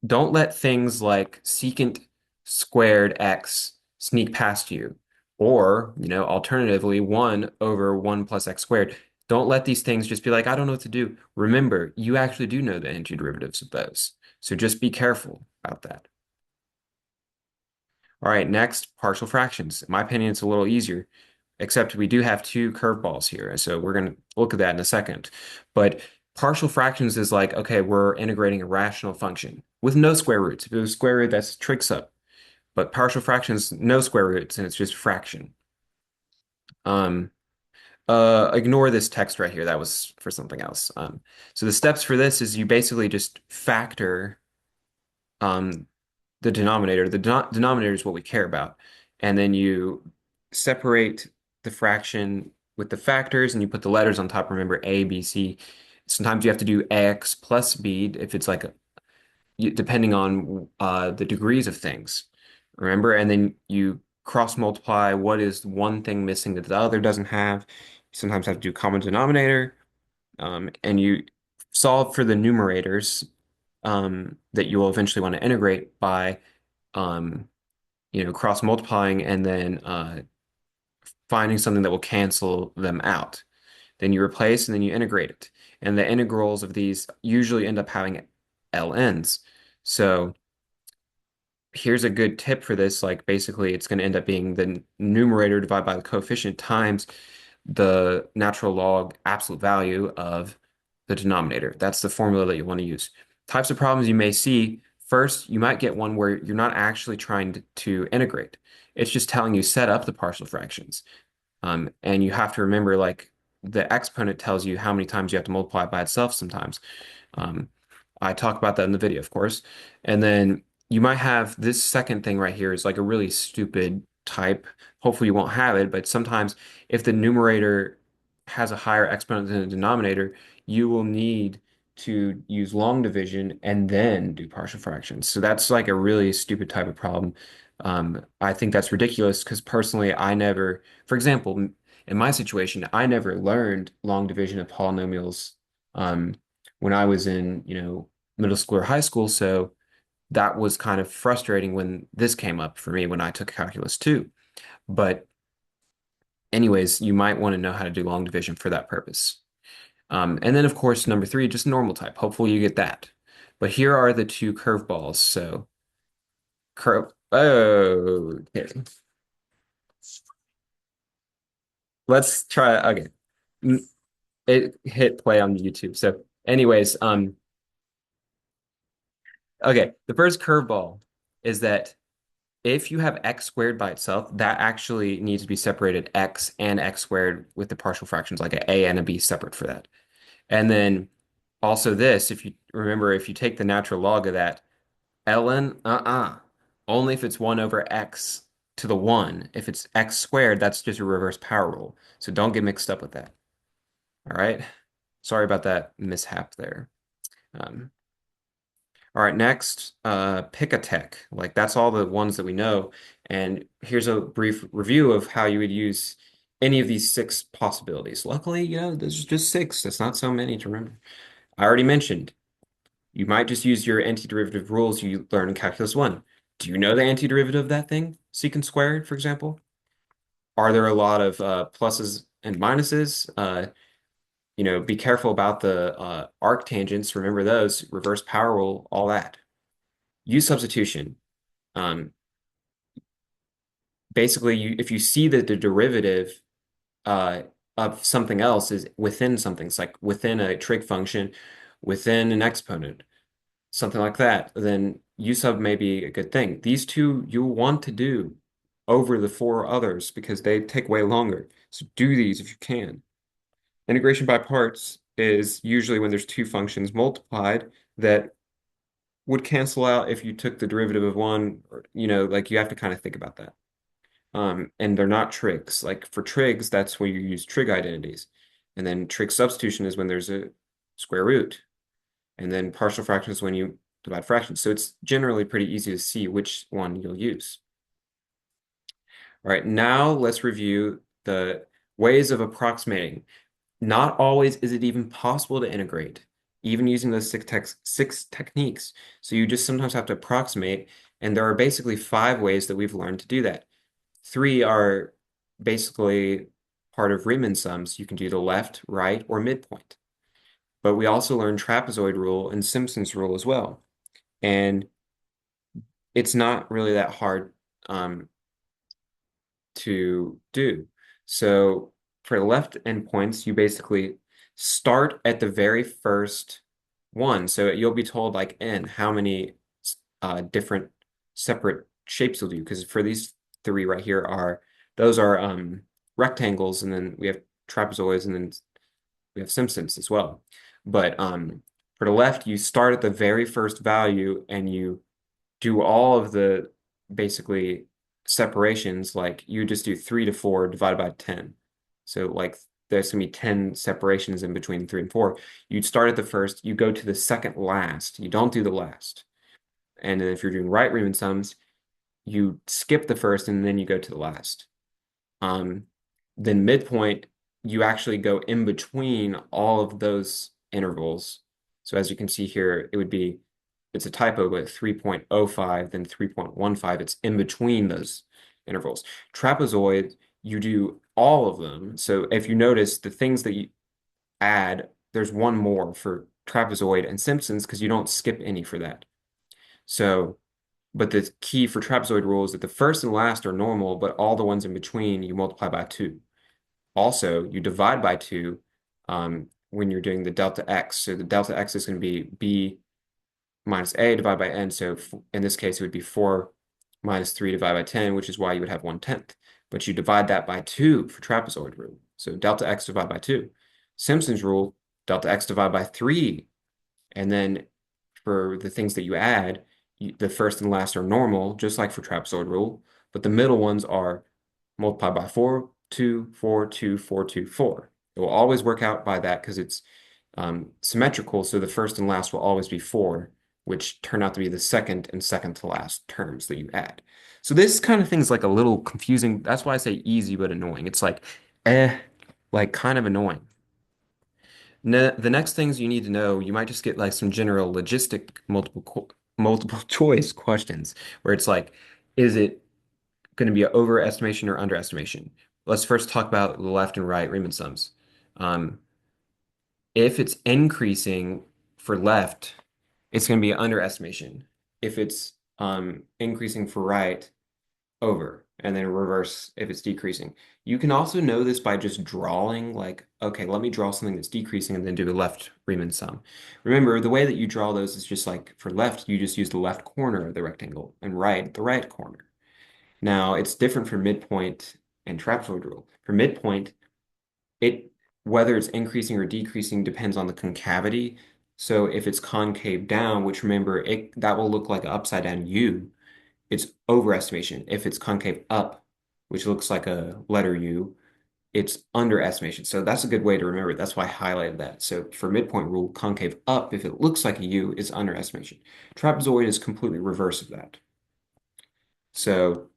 Don't let things like secant squared x sneak past you. Or, alternatively, 1 over 1 plus x squared. Don't let these things just be like, I don't know what to do. Remember, you actually do know the antiderivatives of those. So just be careful about that. All right, next, partial fractions. In my opinion, it's a little easier, except we do have two curveballs here. So we're going to look at that in a second. But partial fractions is like, okay, we're integrating a rational function with no square roots. If it was square root, that's trig sub. But partial fractions, no square roots, and it's just fraction. Um, Ignore this text right here. That was for something else. So the steps for this is you basically just factor um, the denominator. The denominator is what we care about. And then you separate the fraction with the factors and you put the letters on top. Remember A, B, C. Sometimes you have to do X plus B if it's like depending on the degrees of things. Remember? And then you cross multiply what is one thing missing that the other doesn't have. You sometimes have to do common denominator. And you solve for the numerators that you will eventually want to integrate by um, cross multiplying and then finding something that will cancel them out. Then you replace and then you integrate it. And the integrals of these usually end up having ln's. So here's a good tip for this. Like basically it's going to end up being the numerator divided by the coefficient times the natural log absolute value of the denominator. That's the formula that you want to use. Types of problems you may see. First, you might get one where you're not actually trying to integrate. It's just telling you set up the partial fractions. And you have to remember like the exponent tells you how many times you have to multiply by itself sometimes. Um, I talk about that in the video, of course. And then you might have this second thing right here is like a really stupid type. Hopefully you won't have it, but sometimes if the numerator has a higher exponent than the denominator, you will need to use long division and then do partial fractions. So that's like a really stupid type of problem. I think that's ridiculous because personally, I never, for example, in my situation, I never learned long division of polynomials um, when I was in, middle school or high school. So that was kind of frustrating when this came up for me when I took calculus 2. But anyways, you might want to know how to do long division for that purpose. And then, of course, number 3, just normal type. Hopefully you get that. But here are the two curveballs. So curve. Oh, okay. Let's try. Okay. It hit play on YouTube. So anyways, okay. The first curveball is that if you have x squared by itself, that actually needs to be separated x and x squared with the partial fractions, like a and a b separate for that. And then also this, if you remember, if you take the natural log of that, ln, only if it's 1 over x to the 1. If it's x squared, that's just a reverse power rule. So don't get mixed up with that. All right. Sorry about that mishap there. Um, all right, next, pick a tech. Like that's all the ones that we know. And here's a brief review of how you would use any of these 6 possibilities. Luckily, there's just 6. That's not so many to remember. I already mentioned you might just use your antiderivative rules you learned in Calculus 1. Do you know the antiderivative of that thing? Secant squared, for example? Are there a lot of pluses and minuses? Be careful about the arctangents. Remember those, reverse power rule, all that. Use substitution. Um, basically, if you see that the derivative uh, of something else is within something, it's like within a trig function, within an exponent, something like that, then U sub may be a good thing. These two you'll want to do over the 4 others because they take way longer. So do these if you can. Integration by parts is usually when there's 2 functions multiplied that would cancel out if you took the derivative of one, or, like you have to kind of think about that. And they're not trigs. Like for trigs, that's when you use trig identities. And then trig substitution is when there's a square root. And then partial fraction is when you divide fractions. So it's generally pretty easy to see which one you'll use. All right, now let's review the ways of approximating. Not always is it even possible to integrate, even using those 6 techniques. So you just sometimes have to approximate, and there are basically 5 ways that we've learned to do that. 3 are basically part of Riemann sums. You can do the left, right, or midpoint. But we also learned trapezoid rule and Simpson's rule as well. And it's not really that hard to do. So for the left endpoints, you basically start at the very first one. So you'll be told like n how many different separate shapes you'll do. Because for these 3 right here those are rectangles, and then we have trapezoids, and then we have Simpsons as well. But for the left, you start at the very first value and you do all of the basically separations. Like you just do 3 to 4 divided by 10. So like there's gonna be 10 separations in between 3 and 4. You'd start at the first, you go to the second last. You don't do the last. And then if you're doing right Riemann sums, you skip the first and then you go to the last. Then midpoint, you actually go in between all of those intervals. So as you can see here, it's a typo, but 3.05, then 3.15. It's in between those intervals. Trapezoid, you do all of them. So if you notice the things that add, there's one more for trapezoid and Simpsons because you don't skip any for that. So, but the key for trapezoid rule is that the first and last are normal, but all the ones in between you multiply by 2. Also, you divide by 2 when you're doing the delta x. So the delta x is going to be b minus a divided by n. So in this case, it would be 4 minus 3 divided by 10, which is why you would have 1/10. But you divide that by 2 for trapezoid rule. So delta x divided by 2. Simpson's rule, delta x divided by 3. And then for the things that you add, the first and last are normal, just like for trapezoid rule, but the middle ones are multiplied by 4, 2, 4, 2, 4, 2, 4. It will always work out by that because it's symmetrical, so the first and last will always be 4, which turn out to be the second and second to last terms that you add. So this kind of thing is like a little confusing. That's why I say easy but annoying. It's like, like kind of annoying. Ne the next things you need to know, you might just get like some general logistic multiple choice questions where it's like, is it going to be an overestimation or underestimation? Let's first talk about the left and right Riemann sums. Um, if it's increasing for left, it's going to be an underestimation. If it's increasing for right, over, and then reverse if it's decreasing. You can also know this by just drawing, like, okay, let me draw something that's decreasing and then do a left Riemann sum. Remember, the way that you draw those is just like for left, you just use the left corner of the rectangle and right, the right corner. Now, it's different for midpoint and trapezoid rule. For midpoint, it whether it's increasing or decreasing depends on the concavity. So if it's concave down, which remember, that will look like an upside down U, it's overestimation. If it's concave up, which looks like a letter U, it's underestimation. So that's a good way to remember it. That's why I highlighted that. So for midpoint rule, concave up, if it looks like a U, is underestimation. Trapezoid is completely reverse of that. So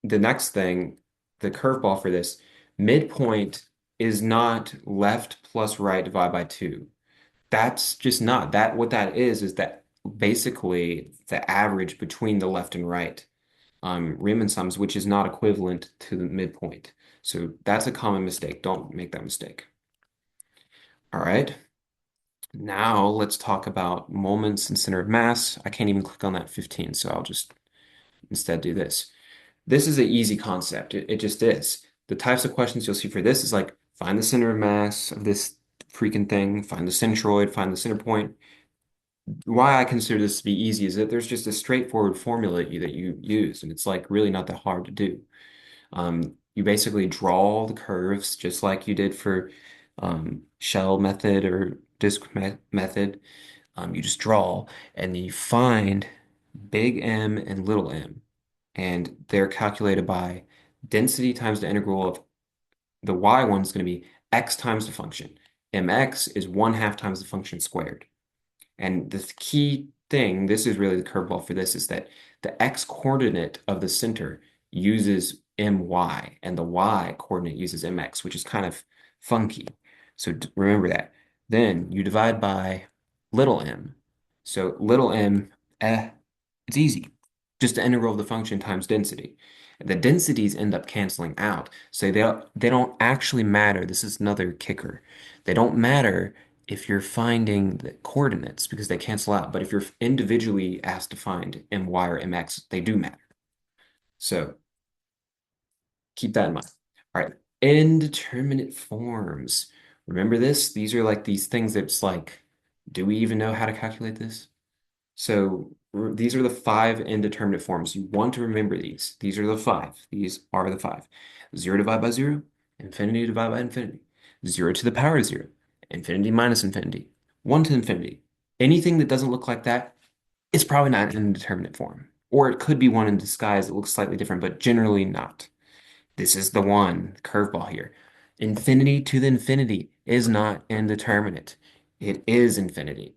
the next thing, the curveball for this, midpoint is not left plus right divided by 2. That's just not that. What that is that basically the average between the left and right Riemann sums, which is not equivalent to the midpoint. So that's a common mistake. Don't make that mistake. All right. Now let's talk about moments and center of mass. I can't even click on that 15, so I'll just instead do this. This is an easy concept. It just is. The types of questions you'll see for this is like find the center of mass of this freaking thing, find the centroid, find the center point. Why I consider this to be easy is that there's just a straightforward formula that you use, and it's like really not that hard to do. You basically draw the curves just like you did for shell method or method. You just draw and you find big M and little m, and they're calculated by density times the integral of the y one is going to be x times the function. Mx is 1/2 times the function squared. And the key thing, this is really the curveball for this, is that the x coordinate of the center uses my, and the y coordinate uses mx, which is kind of funky. So remember that. Then you divide by little m. So little m, it's easy. Just the integral of the function times density. The densities end up canceling out. So they don't actually matter. This is another kicker. They don't matter if you're finding the coordinates because they cancel out. But if you're individually asked to find my or mx, they do matter. So keep that in mind. All right, indeterminate forms. Remember this? These are like these things that's like, do we even know how to calculate this? So these are the 5 indeterminate forms. You want to remember these. These are the 5. These are the 5. 0 divided by 0, infinity divided by infinity. 0 to the power of 0, infinity minus infinity. 1 to infinity. Anything that doesn't look like that, it's probably not an indeterminate form. Or it could be one in disguise that looks slightly different, but generally not. This is the one curveball here. Infinity to the infinity is not indeterminate. It is infinity.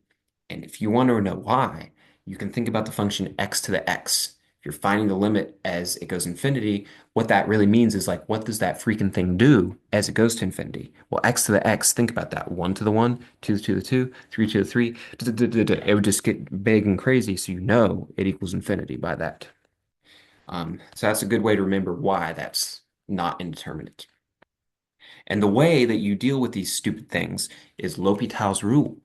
And if you want to know why, you can think about the function x to the x. If you're finding the limit as it goes infinity, what that really means is like, what does that freaking thing do as it goes to infinity? Well, x to the x, think about that. 1 to the 1, 2 to the 2, 3 to the 3. It would just get big and crazy, so you know it equals infinity by that. So that's a good way to remember why that's not indeterminate. And the way that you deal with these stupid things is L'Hopital's rule.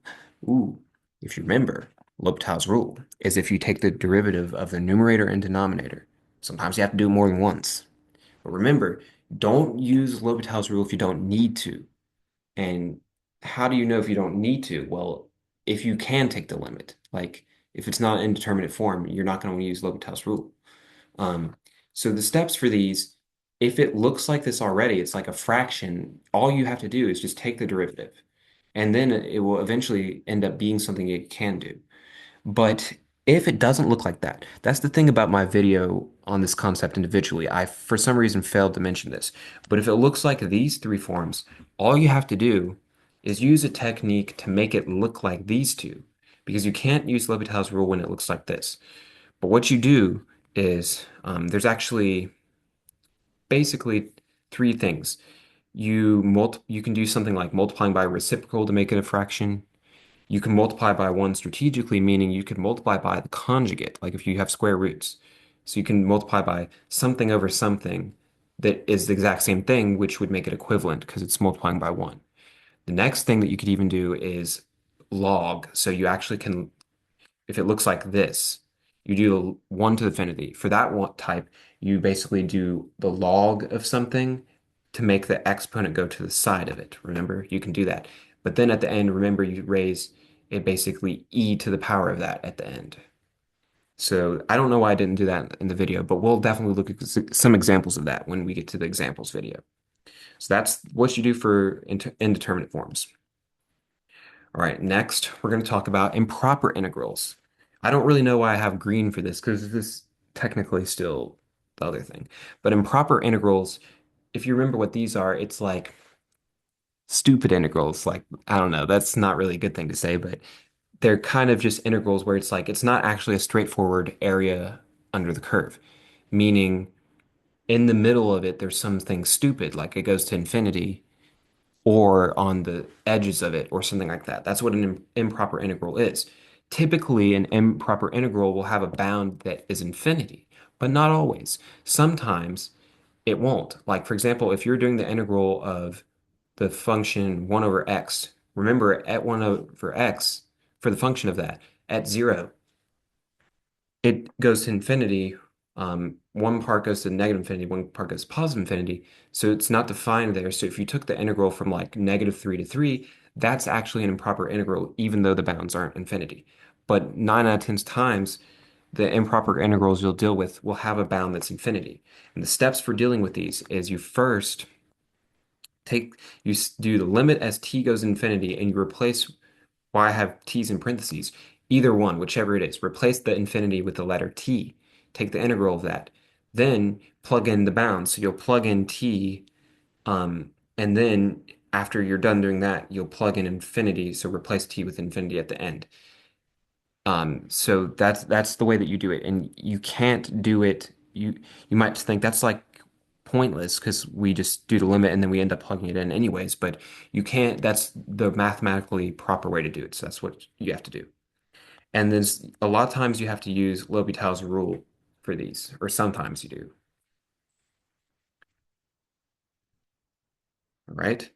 Ooh, if you remember, L'Hopital's rule is if you take the derivative of the numerator and denominator. Sometimes you have to do it more than once. But remember, don't use L'Hopital's rule if you don't need to. And how do you know if you don't need to? Well, if you can take the limit, like if it's not indeterminate form, you're not going to use L'Hopital's rule. Um, so the steps for these, if it looks like this already, it's like a fraction, all you have to do is just take the derivative. And then it will eventually end up being something it can do. But if it doesn't look like that, that's the thing about my video on this concept individually. I, for some reason, failed to mention this. But if it looks like these three forms, all you have to do is use a technique to make it look like these two, because you can't use L'Hopital's rule when it looks like this. But what you do is there's actually basically three things. You can do something like multiplying by a reciprocal to make it a fraction. You can multiply by one strategically, meaning you could multiply by the conjugate, like if you have square roots. So you can multiply by something over something that is the exact same thing, which would make it equivalent because it's multiplying by one. The next thing that you could even do is log. So you actually can, if it looks like this, you do 1 to the infinity. For that one type, you basically do the log of something to make the exponent go to the side of it. Remember, you can do that. But then at the end, remember you raise it basically e to the power of that at the end. So I don't know why I didn't do that in the video, but we'll definitely look at some examples of that when we get to the examples video. So that's what you do for indeterminate forms. All right, next we're going to talk about improper integrals. I don't really know why I have green for this because this is technically still the other thing. But improper integrals, if you remember what these are, it's like stupid integrals. Like, I don't know, that's not really a good thing to say, but they're kind of just integrals where it's like it's not actually a straightforward area under the curve, meaning in the middle of it, there's something stupid, like it goes to infinity or on the edges of it or something like that. That's what an improper integral is. Typically, an improper integral will have a bound that is infinity, but not always. Sometimes it won't. Like, for example, if you're doing the integral of the function 1 over x, remember at 1 over x, for the function of that, at 0, it goes to infinity. One part goes to negative infinity, one part goes to positive infinity. So it's not defined there. So if you took the integral from like -3 to 3, that's actually an improper integral, even though the bounds aren't infinity. But 9 out of 10 times, the improper integrals you'll deal with will have a bound that's infinity. And the steps for dealing with these is you first take, do the limit as t goes to infinity and you replace why I have t's in parentheses. Either one, whichever it is. Replace the infinity with the letter t. Take the integral of that. Then plug in the bounds. So you'll plug in t, and then after you're done doing that, you'll plug in infinity. So replace t with infinity at the end. So that's the way that you do it, and you can't do it. You might think that's like pointless because we just do the limit and then we end up plugging it in anyways. But you can't. That's the mathematically proper way to do it. So that's what you have to do. And there's a lot of times you have to use L'Hopital's rule for these, or sometimes you do. All right.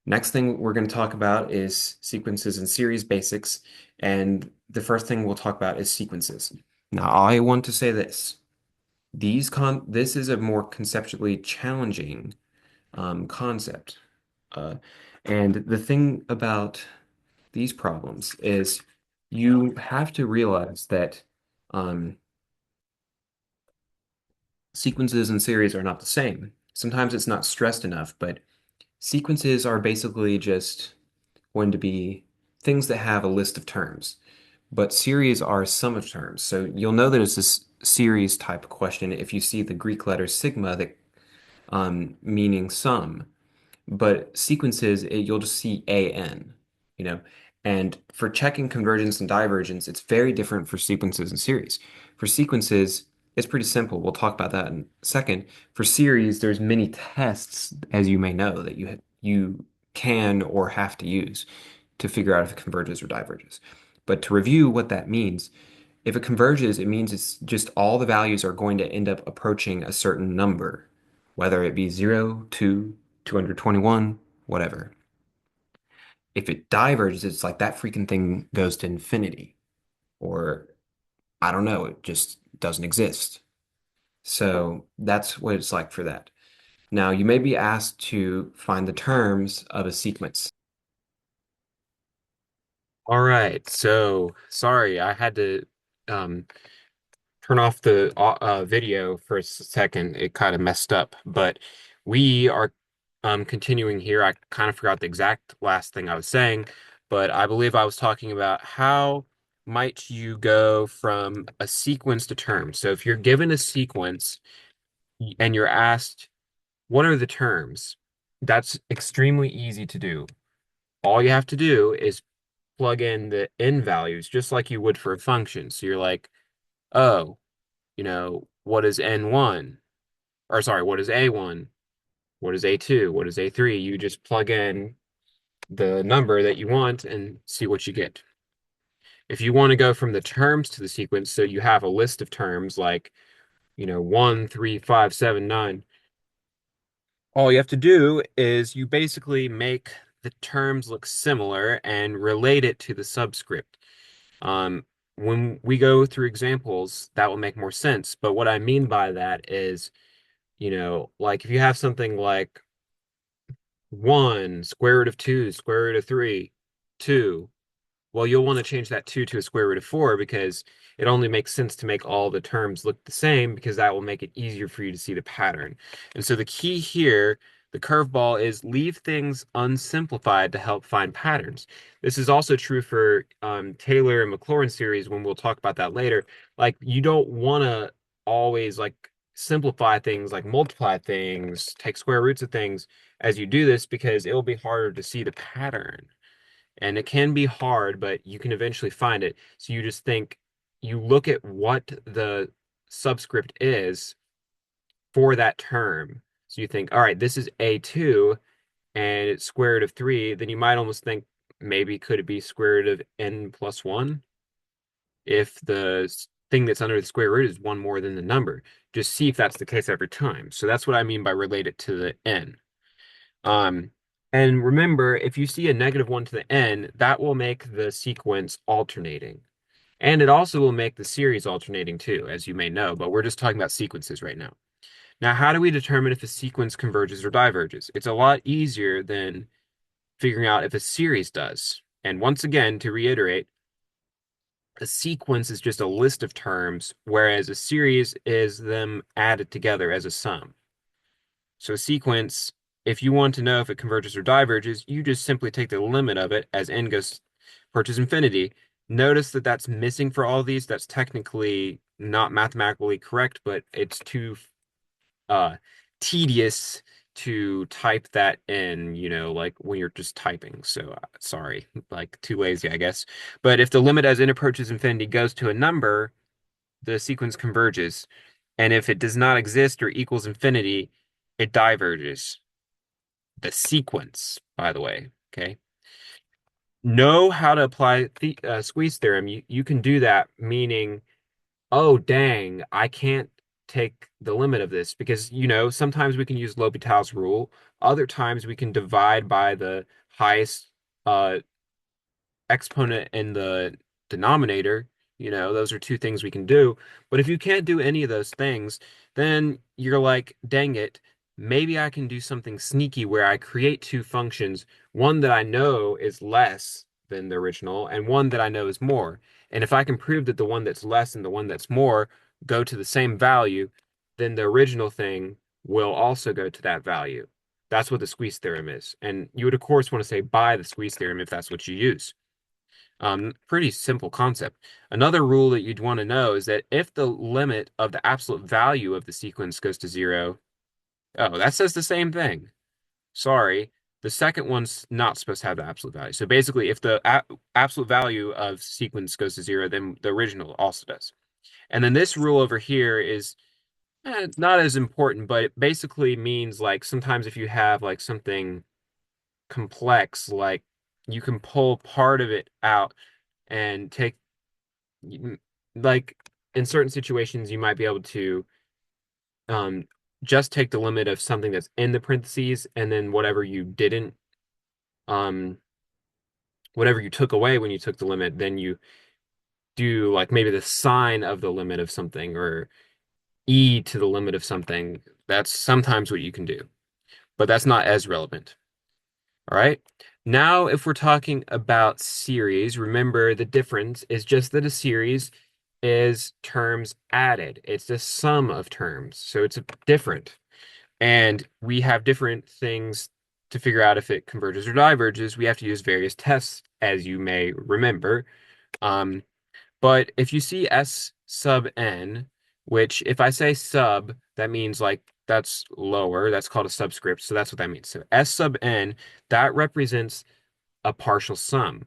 Next thing we're going to talk about is sequences and series basics. And the first thing we'll talk about is sequences. Now, I want to say this. This is a more conceptually challenging concept. Uh, and the thing about these problems is you have to realize that um, sequences and series are not the same. Sometimes it's not stressed enough, but sequences are basically just going to be things that have a list of terms. But series are a sum of terms. So you'll know that it's this series type question if you see the Greek letter sigma that meaning sum. But sequences, you'll just see AN, you know. And for checking convergence and divergence, it's very different for sequences and series. For sequences, it's pretty simple. We'll talk about that in a second. For series, there's many tests, as you may know, that you can or have to use to figure out if it converges or diverges. But to review what that means, if it converges, it means it's just all the values are going to end up approaching a certain number, whether it be 0, 2, 221, whatever. If it diverges, it's like that freaking thing goes to infinity, or I don't know, it just doesn't exist. So that's what it's like for that. Now, you may be asked to find the terms of a sequence. All right, so sorry, I had to um, turn off the video for a second. It kind of messed up, but we are continuing here. I kind of forgot the exact last thing I was saying, but I believe I was talking about how might you go from a sequence to terms. So if you're given a sequence and you're asked, what are the terms? That's extremely easy to do. All you have to do is plug in the n values just like you would for a function. So you're like, oh, what is N1? Or sorry, what is A1? What is A2? What is A3? You just plug in the number that you want and see what you get. If you want to go from the terms to the sequence, so you have a list of terms like, 1, 3, 5, 7, 9. All you have to do is you basically make the terms look similar and relate it to the subscript. Um, when we go through examples, that will make more sense. But what I mean by that is, like if you have something like 1, square root of 2, square root of 3, 2. Well, you'll want to change that 2 to a square root of 4 because it only makes sense to make all the terms look the same because that will make it easier for you to see the pattern. And so the key here, the curveball, is leave things unsimplified to help find patterns. This is also true for Taylor and Maclaurin series when we'll talk about that later. Like you don't want to always like simplify things, like multiply things, take square roots of things as you do this because it will be harder to see the pattern. And it can be hard, but you can eventually find it. So you just think, you look at what the subscript is for that term. So you think, all right, this is A2 and it's square root of 3. Then you might almost think maybe could it be square root of n plus 1 if the thing that's under the square root is one more than the number. Just see if that's the case every time. So that's what I mean by relate it to the n. Um, and remember, if you see a -1 to the n, that will make the sequence alternating. And it also will make the series alternating too, as you may know, but we're just talking about sequences right now. Now, how do we determine if a sequence converges or diverges? It's a lot easier than figuring out if a series does. And once again, to reiterate, a sequence is just a list of terms, whereas a series is them added together as a sum. So a sequence, if you want to know if it converges or diverges, you just simply take the limit of it as n goes approaches infinity. Notice that that's missing for all these. That's technically not mathematically correct, but it's too uh, tedious to type that in, like when you're just typing. So sorry, like too lazy, I guess. But if the limit as n approaches infinity goes to a number, the sequence converges. And if it does not exist or equals infinity, it diverges. The sequence, by the way. Okay. Know how to apply the squeeze theorem. You can do that, meaning, oh, dang, I can't take the limit of this because, sometimes we can use L'Hopital's rule. Other times we can divide by the highest uh, exponent in the denominator. Those are two things we can do. But if you can't do any of those things, then you're like, dang it, maybe I can do something sneaky where I create two functions, one that I know is less than the original and one that I know is more. And if I can prove that the one that's less and the one that's more go to the same value, then the original thing will also go to that value. That's what the squeeze theorem is. And you would, of course, want to say by the squeeze theorem if that's what you use. Pretty simple concept. Another rule that you'd want to know is that if the limit of the absolute value of the sequence goes to zero, oh, that says the same thing. Sorry. The second one's not supposed to have the absolute value. So basically, if the absolute value of sequence goes to zero, then the original also does. And then this rule over here is not as important, but it basically means like sometimes if you have like something complex, like you can pull part of it out and take like in certain situations you might be able to um just take the limit of something that's in the parentheses and then whatever you didn't, um, whatever you took away when you took the limit, then you do like maybe the sign of the limit of something or e to the limit of something. That's sometimes what you can do, but that's not as relevant. All right. Now, if we're talking about series, remember the difference is just that a series is terms added. It's the sum of terms. So it's different. And we have different things to figure out if it converges or diverges. We have to use various tests, as you may remember. Um, but if you see S sub n, which if I say sub, that means like that's lower. That's called a subscript. So that's what that means. So S sub n, that represents a partial sum.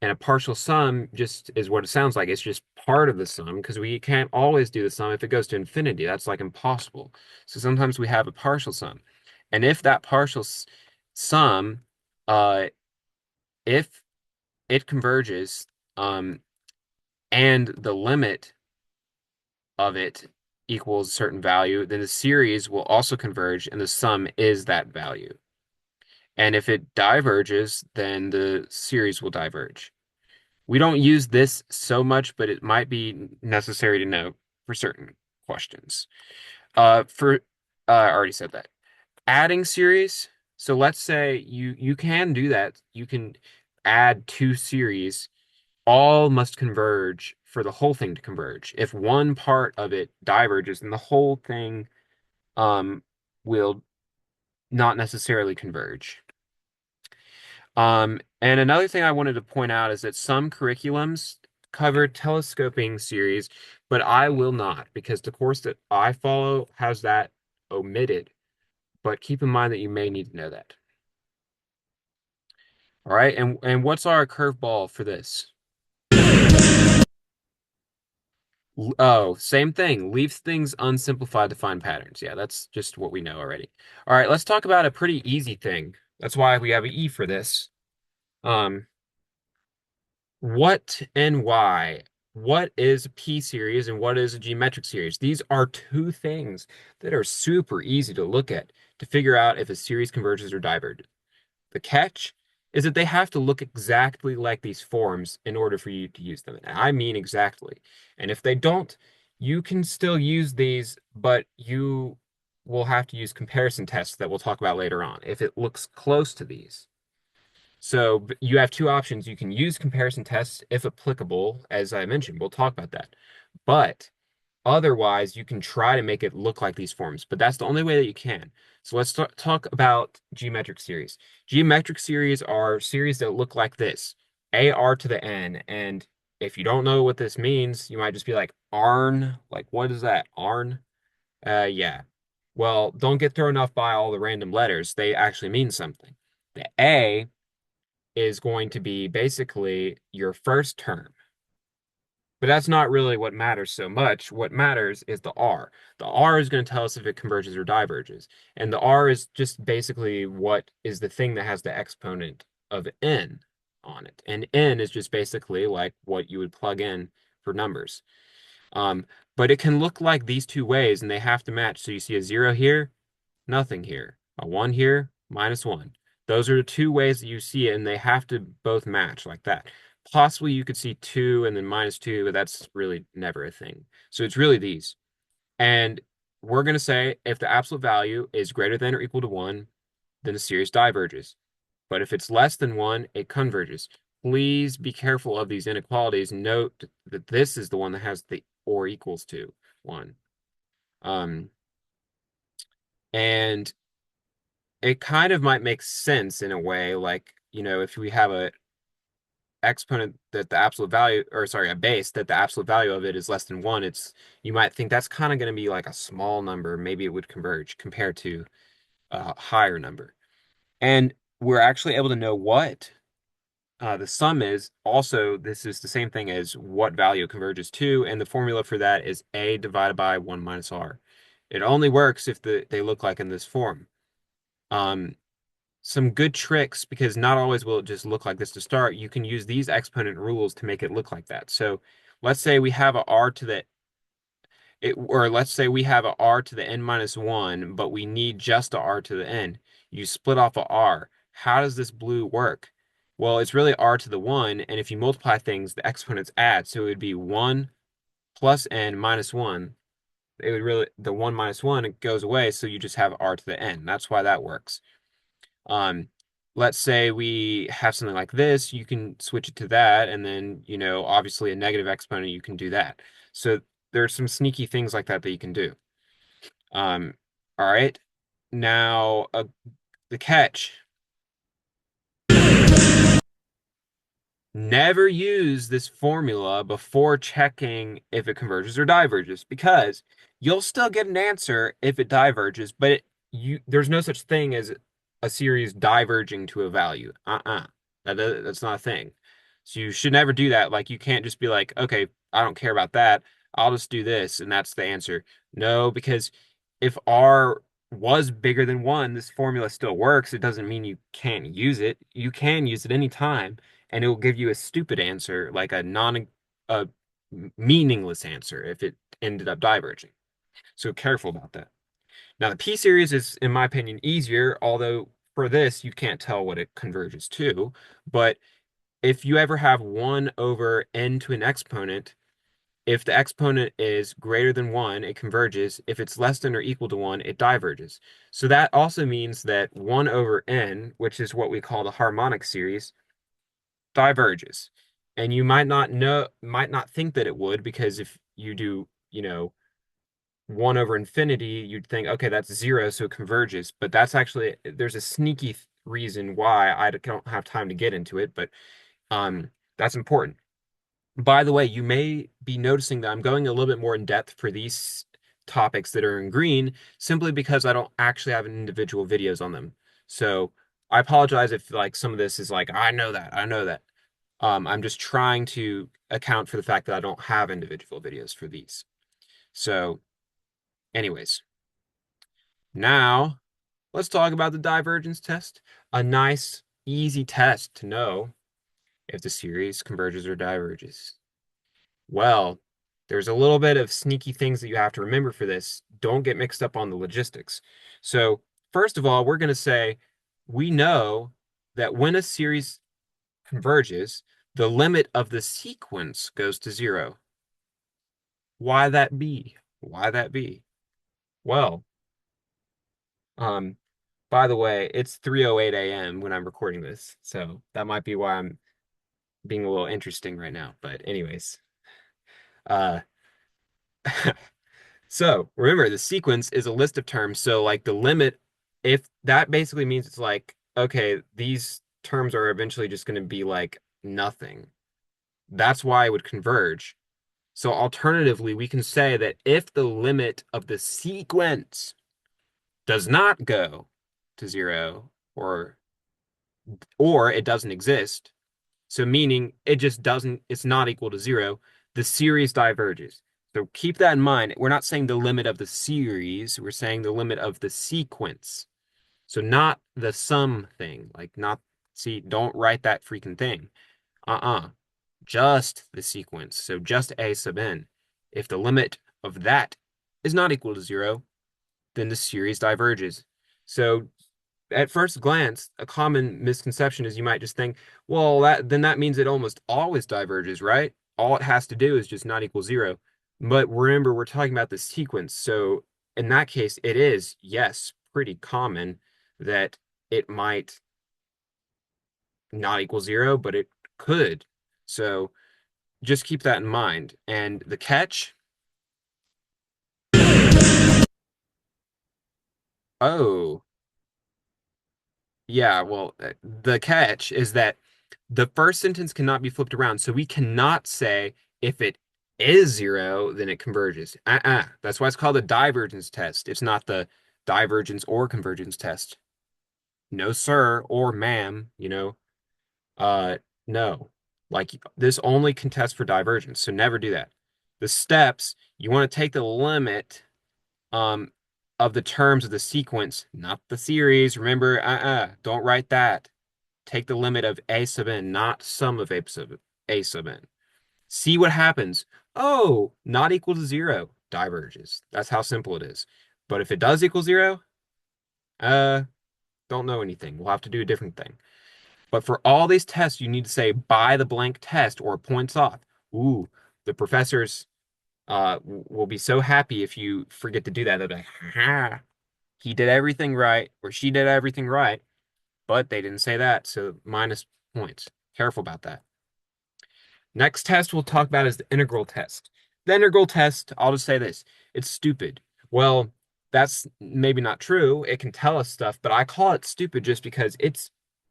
And a partial sum just is what it sounds like. It's just part of the sum because we can't always do the sum if it goes to infinity. That's like impossible. So sometimes we have a partial sum. And if that partial sum, uh, if it converges, and the limit of it equals a certain value, then the series will also converge and the sum is that value. And if it diverges, then the series will diverge. We don't use this so much, but it might be necessary to know for certain questions. I already said that. Adding series. So let's say you can do that. You can add two series. All must converge for the whole thing to converge. If one part of it diverges, then the whole thing um will not necessarily converge. And another thing I wanted to point out is that some curriculums cover telescoping series, but I will not because the course that I follow has that omitted. But keep in mind that you may need to know that. All right, and what's our curveball for this? Oh, same thing. Leaves things unsimplified to find patterns. Yeah, that's just what we know already. All right, let's talk about a pretty easy thing. That's why we have an E for this. Um, What and why? What is a P series and what is a geometric series? These are two things that are super easy to look at to figure out if a series converges or diverges. The catch is that they have to look exactly like these forms in order for you to use them. And I mean exactly. And if they don't, you can still use these, but you will have to use comparison tests that we'll talk about later on if it looks close to these. So you have two options. You can use comparison tests if applicable, as I mentioned. We'll talk about that. But otherwise, you can try to make it look like these forms, but that's the only way that you can. So let's talk about geometric series. Geometric series are series that look like this, AR to the N. And if you don't know what this means, you might just be like, ARN, like what is that? ARN? Yeah. Well, don't get thrown off by all the random letters. They actually mean something. The A is going to be basically your first term. But that's not really what matters so much. What matters is the R. The R is going to tell us if it converges or diverges. And the R is just basically what is the thing that has the exponent of n on it. And n is just basically like what you would plug in for numbers. Um, but it can look like these two ways and they have to match. So you see a 0 here, nothing here. A 1 here, -1. Those are the two ways that you see it, and they have to both match like that. Possibly you could see 2 and then -2, but that's really never a thing. So it's really these. And we're going to say if the absolute value is greater than or equal to 1, then the series diverges. But if it's less than 1, it converges. Please be careful of these inequalities. Note that this is the one that has the or equals to 1. Um, and it kind of might make sense in a way, like, if we have a exponent that the absolute value, or sorry, a base that the absolute value of it is less than 1, you might think that's kind of going to be like a small number. Maybe it would converge compared to a higher number. And we're actually able to know what the sum is. Also, this is the same thing as what value it converges to, and the formula for that is A divided by 1 minus R. It only works if they look like in this form. Some good tricks, because not always will it just look like this to start. You can use these exponent rules to make it look like that. So let's say we have a r to the Or let's say we have a r to the n minus 1, but we need just a r to the n. You split off a r. How does this blue work? Well, it's really r to the 1, and if you multiply things, the exponents add. So it would be 1 plus n minus 1. It would really, the 1 minus 1, it goes away, so you just have r to the n. That's why that works. Um, let's say we have something like this, you can switch it to that, and then, obviously a negative exponent, you can do that. So there's some sneaky things like that that you can do. Um, all right. Now, the catch. Never use this formula before checking if it converges or diverges because you'll still get an answer if it diverges, but there's no such thing as a series diverging to a value. That's not a thing. So you should never do that. Like you can't just be like, okay, I don't care about that. I'll just do this and that's the answer. No, because if R was bigger than 1, this formula still works. It doesn't mean you can't use it. You can use it anytime and it will give you a stupid answer, like a meaningless answer if it ended up diverging. So careful about that. Now the P series is, in my opinion, easier, although for this you can't tell what it converges to. But if you ever have 1 over n to an exponent, if the exponent is greater than 1, it converges. If it's less than or equal to 1, it diverges. So that also means that 1 over n, which is what we call the harmonic series, diverges. And you might not think that it would because if you do, 1 over infinity, you'd think, okay, that's 0, so it converges. But that's actually, there's a sneaky reason why I don't have time to get into it, but that's important. By the way, you may be noticing that I'm going a little bit more in depth for these topics that are in green simply because I don't actually have individual videos on them. So I apologize if like some of this is like, I know that, I know that. I'm just trying to account for the fact that I don't have individual videos for these. So, anyways, now let's talk about the divergence test. A nice, easy test to know if the series converges or diverges. Well, there's a little bit of sneaky things that you have to remember for this. Don't get mixed up on the logistics. So, first of all, we're going to say we know that when a series converges, the limit of the sequence goes to 0. Why that be? Why that be? Well, um, by the way, it's 3:08 a.m. when I'm recording this, so that might be why I'm being a little interesting right now. But anyways, uh, so remember the sequence is a list of terms. So like the limit, if that basically means it's like, okay, these terms are eventually just going to be like nothing. That's why it would converge. So alternatively, we can say that if the limit of the sequence does not go to 0 or it doesn't exist, so meaning it just doesn't, it's not equal to 0, the series diverges. So keep that in mind. We're not saying the limit of the series, we're saying the limit of the sequence. So not the sum thing, like not, see, don't write that freaking thing. Uh-uh. Just the sequence. So just a sub n. If the limit of that is not equal to 0, then the series diverges. So at first glance, a common misconception is you might just think, well, that means it almost always diverges, right? All it has to do is just not equal 0. But remember, we're talking about the sequence. So in that case, it is, yes, pretty common that it might not equal 0, but it could. So just keep that in mind. And the catch, oh, yeah, well, the catch is that the first sentence cannot be flipped around. So we cannot say if it is 0, then it converges. That's why it's called a divergence test. It's not the divergence or convergence test. No, sir, or ma'am, uh, no. Like this only can test for divergence. So never do that. The steps, you want to take the limit um of the terms of the sequence, not the series. Remember, don't write that. Take the limit of a sub n, not sum of a sub n. See what happens. Oh, not equal to 0. diverges. That's how simple it is. But if it does equal zero, uh, don't know anything. We'll have to do a different thing. But for all these tests, you need to say by the blank test or points off. Ooh, the professors will be so happy if you forget to do that. They'll be like, ha, he did everything right, or she did everything right, but they didn't say that, so minus points. Careful about that. Next test we'll talk about is the integral test. The integral test, I'll just say this, it's stupid. Well, that's maybe not true. It can tell us stuff, but I call it stupid just because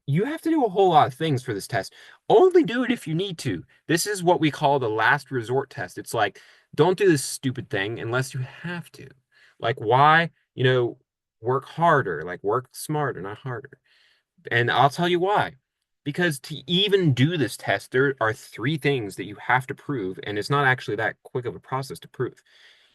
you have to do a whole lot of things for this test. Only do it if you need to. This is what we call the last resort test. It's like, don't do this stupid thing unless you have to. Like, why, work harder, like work smarter, not harder. And I'll tell you why. Because to even do this test, there are three things that you have to prove, and it's not actually that quick of a process to prove.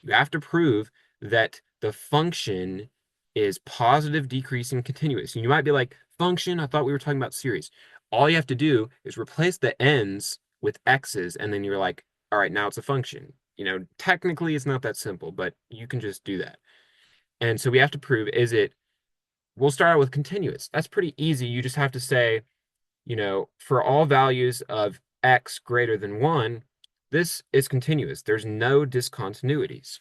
You have to prove that the function is positive, decreasing, continuous. And you might be like, function? I thought we were talking about series. All you have to do is replace the n's with x's, and then you're like, all right, now it's a function. Technically it's not that simple, but you can just do that. And so we have to prove, we'll start out with continuous. That's pretty easy. You just have to say, for all values of x greater than 1, this is continuous. There's no discontinuities.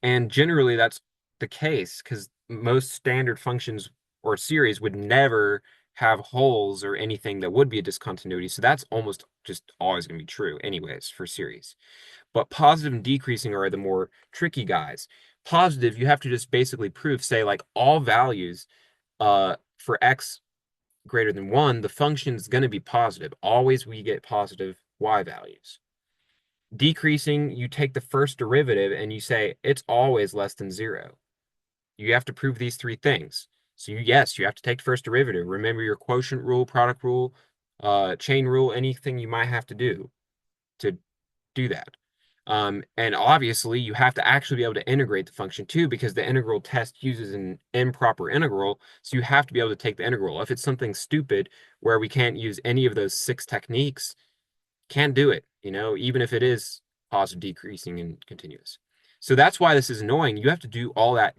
And generally, that's the case because most standard functions or series would never have holes or anything that would be a discontinuity. So that's almost just always going to be true, anyways, for series. But positive and decreasing are the more tricky guys. Positive, you have to just basically prove, say, like all values for x greater than 1, the function is going to be positive. Always we get positive y values. Decreasing, you take the first derivative and you say it's always less than 0. You have to prove these three things. So yes, you have to take the first derivative. Remember your quotient rule, product rule, chain rule, anything you might have to do to do that. And obviously, you have to actually be able to integrate the function too, because the integral test uses an improper integral. So you have to be able to take the integral. If it's something stupid where we can't use any of those 6 techniques, can't do it, even if it is positive, decreasing, and continuous. So that's why this is annoying. You have to do all that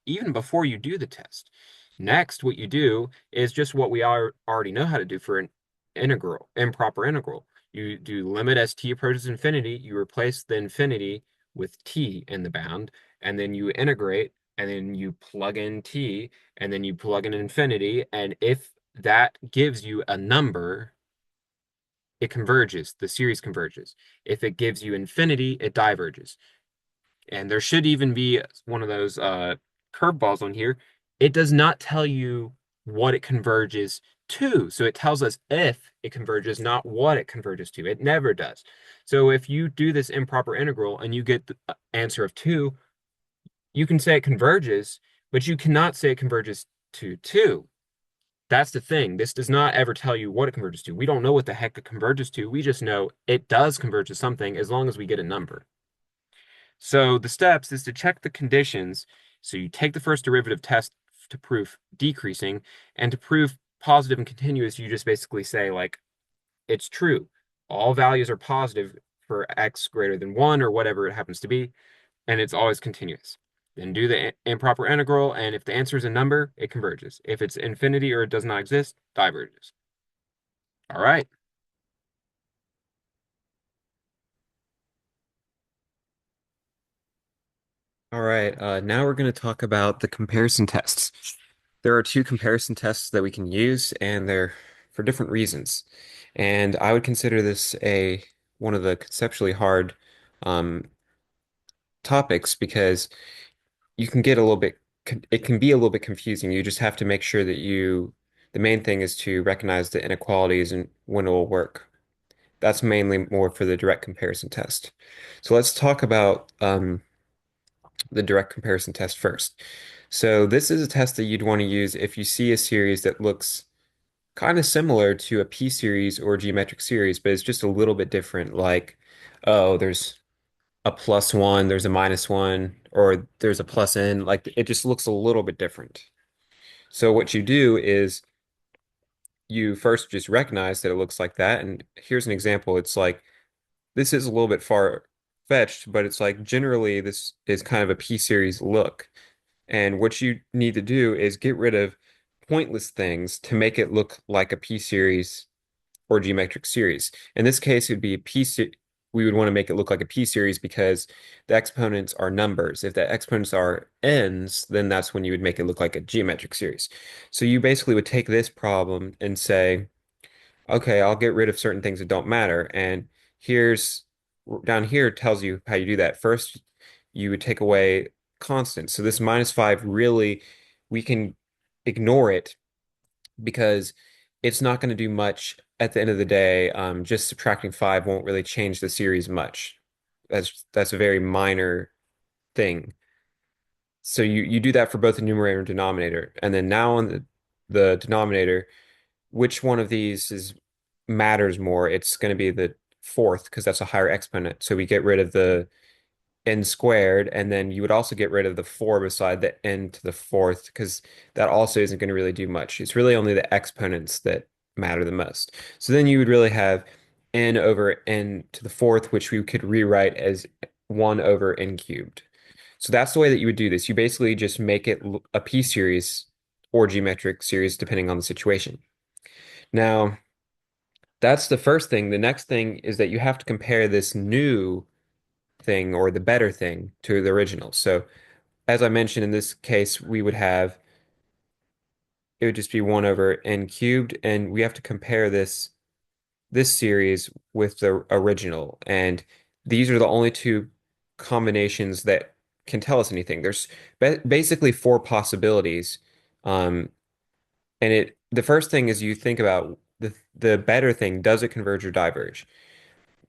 even before you do the test. Next, what you do is just what we already know how to do for an integral, improper integral. You do limit as t approaches infinity, you replace the infinity with t in the bound, and then you integrate, and then you plug in t, and then you plug in infinity, and if that gives you a number, it converges, the series converges. If it gives you infinity, it diverges. And there should even be one of those curveballs on here. It does not tell you what it converges to. So it tells us if it converges, not what it converges to. It never does. So if you do this improper integral and you get the answer of 2, you can say it converges, but you cannot say it converges to 2. That's the thing. This does not ever tell you what it converges to. We don't know what the heck it converges to. We just know it does converge to something as long as we get a number. So the steps is to check the conditions. So you take the first derivative test to prove decreasing, and to prove positive and continuous, you just basically say like it's true. All values are positive for x greater than 1 or whatever it happens to be, and it's always continuous. Then do the improper integral, and if the answer is a number, it converges. If it's infinity or it does not exist, diverges. All right. All right, now we're going to talk about the comparison tests. There are two comparison tests that we can use, and they're for different reasons. And I would consider this one of the conceptually hard um, topics because you can get a little bit, it can be a little bit confusing. You just have to make sure that the main thing is to recognize the inequalities and when it will work. That's mainly more for the direct comparison test. So let's talk about the direct comparison test first. So this is a test that you'd want to use if you see a series that looks kind of similar to a p-series or geometric series, but it's just a little bit different. Like, oh, there's a plus one, there's a minus one, or there's a plus n. Like it just looks a little bit different. So what you do is you first just recognize that it looks like that. And here's an example. It's like this is a little bit far. fetched, but it's like generally this is kind of a p-series look. And what you need to do is get rid of pointless things to make it look like a p-series or geometric series. In this case, it would be a p se we would want to make it look like a p-series because the exponents are numbers. If the exponents are n's, then that's when you would make it look like a geometric series. So you basically would take this problem and say, okay, I'll get rid of certain things that don't matter. And here's down here tells you how you do that. First, you would take away constants. So this -5 really, we can ignore it because it's not going to do much at the end of the day. Just subtracting 5 won't really change the series much. That's a very minor thing. So you do that for both the numerator and denominator. And then now on the denominator, which one of these is matters more? It's going to be the fourth because that's a higher exponent. So we get rid of the n squared, and then you would also get rid of the 4 beside the n to the fourth because that also isn't going to really do much. It's really only the exponents that matter the most. So then you would really have n over n to the fourth, which we could rewrite as 1 over n cubed. So that's the way that you would do this. You basically just make it a p-series or geometric series depending on the situation. Now, that's the first thing. The next thing is that you have to compare this new thing or the better thing to the original. So, as I mentioned, in this case, we would have it would just be 1 over n cubed, and we have to compare this series with the original. And these are the only two combinations that can tell us anything. There's basically four possibilities. Um, and the first thing is you think about the better thing, does it converge or diverge?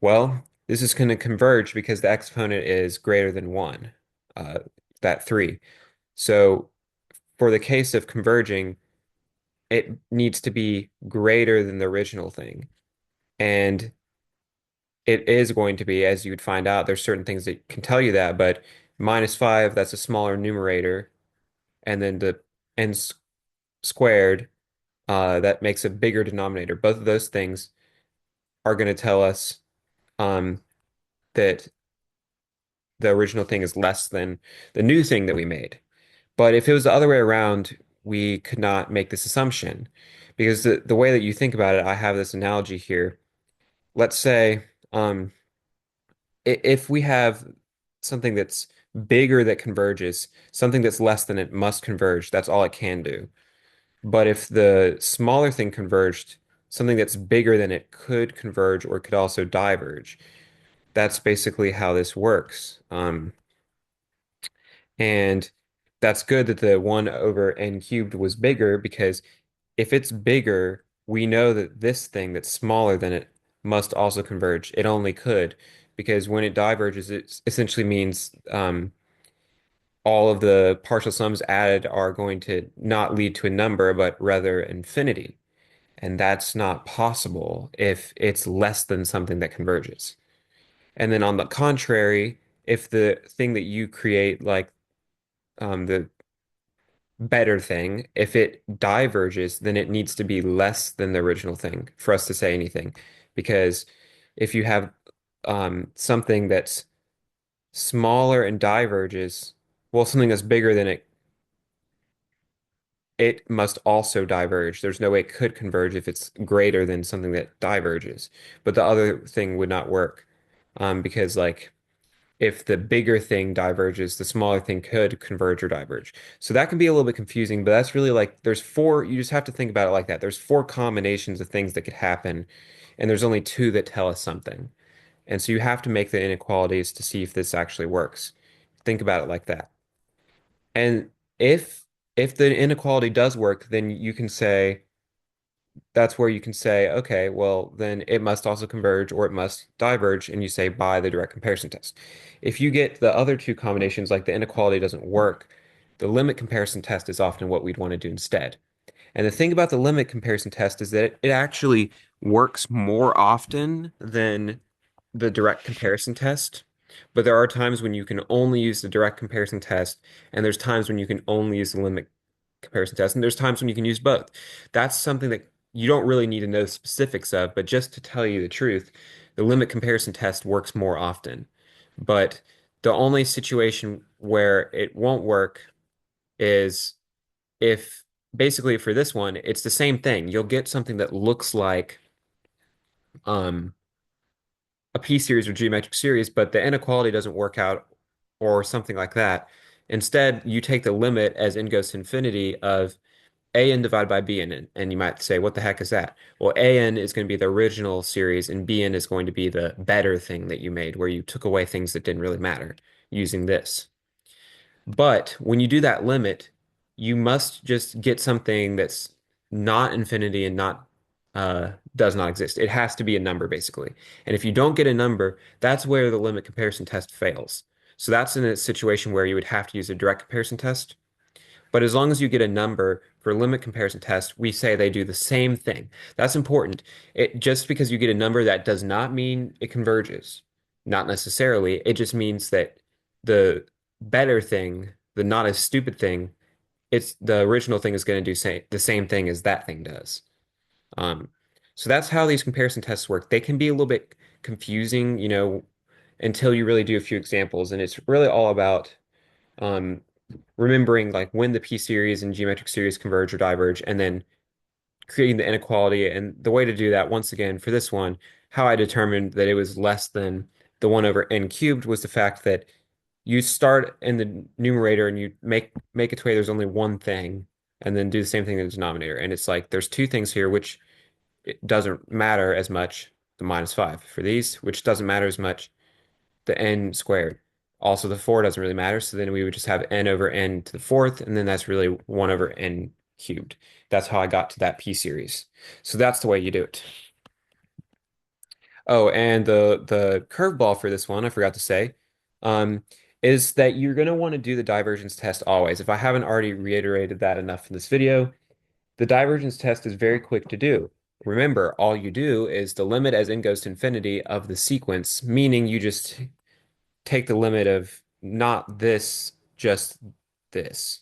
Well, this is going to converge because the exponent is greater than 1, uh, that 3. So for the case of converging, it needs to be greater than the original thing. And it is going to be, as you would find out, there's certain things that can tell you that, but -5, that's a smaller numerator, and then the n squared, that makes a bigger denominator. Both of those things are going to tell us um, that the original thing is less than the new thing that we made. But if it was the other way around, we could not make this assumption because the way that you think about it, I have this analogy here. Let's say if we have something that's bigger that converges, something that's less than it must converge, that's all it can do. But if the smaller thing converged, something that's bigger than it could converge or could also diverge. That's basically how this works. And that's good that the 1 over n cubed was bigger because if it's bigger, we know that this thing that's smaller than it must also converge. It only could because when it diverges, it essentially means all of the partial sums added are going to not lead to a number, but rather infinity. And that's not possible if it's less than something that converges. And then on the contrary, if the thing that you create, like the better thing, if it diverges, then it needs to be less than the original thing for us to say anything. Because if you have something that's smaller and diverges, well, something that's bigger than it, it must also diverge. There's no way it could converge if it's greater than something that diverges. But the other thing would not work because, like, if the bigger thing diverges, the smaller thing could converge or diverge. So that can be a little bit confusing, but that's really like there's four, you just have to think about it like that. There's four combinations of things that could happen, and there's only two that tell us something. And so you have to make the inequalities to see if this actually works. Think about it like that. And if the inequality does work, then you can say that's where you can say, okay, well, then it must also converge or it must diverge, and you say by the direct comparison test. If you get the other two combinations, like the inequality doesn't work, the limit comparison test is often what we'd want to do instead. And the thing about the limit comparison test is that it actually works more often than the direct comparison test. But there are times when you can only use the direct comparison test, and there's times when you can only use the limit comparison test, and there's times when you can use both. That's something that you don't really need to know the specifics of, but just to tell you the truth, the limit comparison test works more often. But the only situation where it won't work is if basically for this one, it's the same thing. You'll get something that looks like um, a p-series or geometric series, but the inequality doesn't work out or something like that. Instead, you take the limit as n goes to infinity of an divided by bn, and you might say, what the heck is that? Well, an is going to be the original series, and bn is going to be the better thing that you made, where you took away things that didn't really matter using this. But when you do that limit, you must just get something that's not infinity and not does not exist. It has to be a number basically. And if you don't get a number, that's where the limit comparison test fails. So that's in a situation where you would have to use a direct comparison test. But as long as you get a number for limit comparison test, we say they do the same thing. That's important. Just because you get a number, that does not mean it converges. Not necessarily. It just means that the better thing, the not as stupid thing, it's the original thing is going to do the same thing as that thing does. Um, so that's how these comparison tests work. They can be a little bit confusing, until you really do a few examples, and it's really all about um, remembering like when the p-series and geometric series converge or diverge, and then creating the inequality. And the way to do that, once again, for this one, how I determined that it was less than the 1 over n cubed was the fact that you start in the numerator and you make it to where there's only one thing, and then do the same thing in the denominator. And it's like there's two things here, which it doesn't matter as much, the -5 for these, which doesn't matter as much, the n squared. Also, the 4 doesn't really matter, so then we would just have n over n to the fourth, and then that's really 1 over n cubed. That's how I got to that p-series. So that's the way you do it. Oh, and the curveball for this one, I forgot to say, um, is that you're going to want to do the divergence test always. If I haven't already reiterated that enough in this video, the divergence test is very quick to do. Remember, all you do is the limit as n goes to infinity of the sequence, meaning you just take the limit of not this, just this.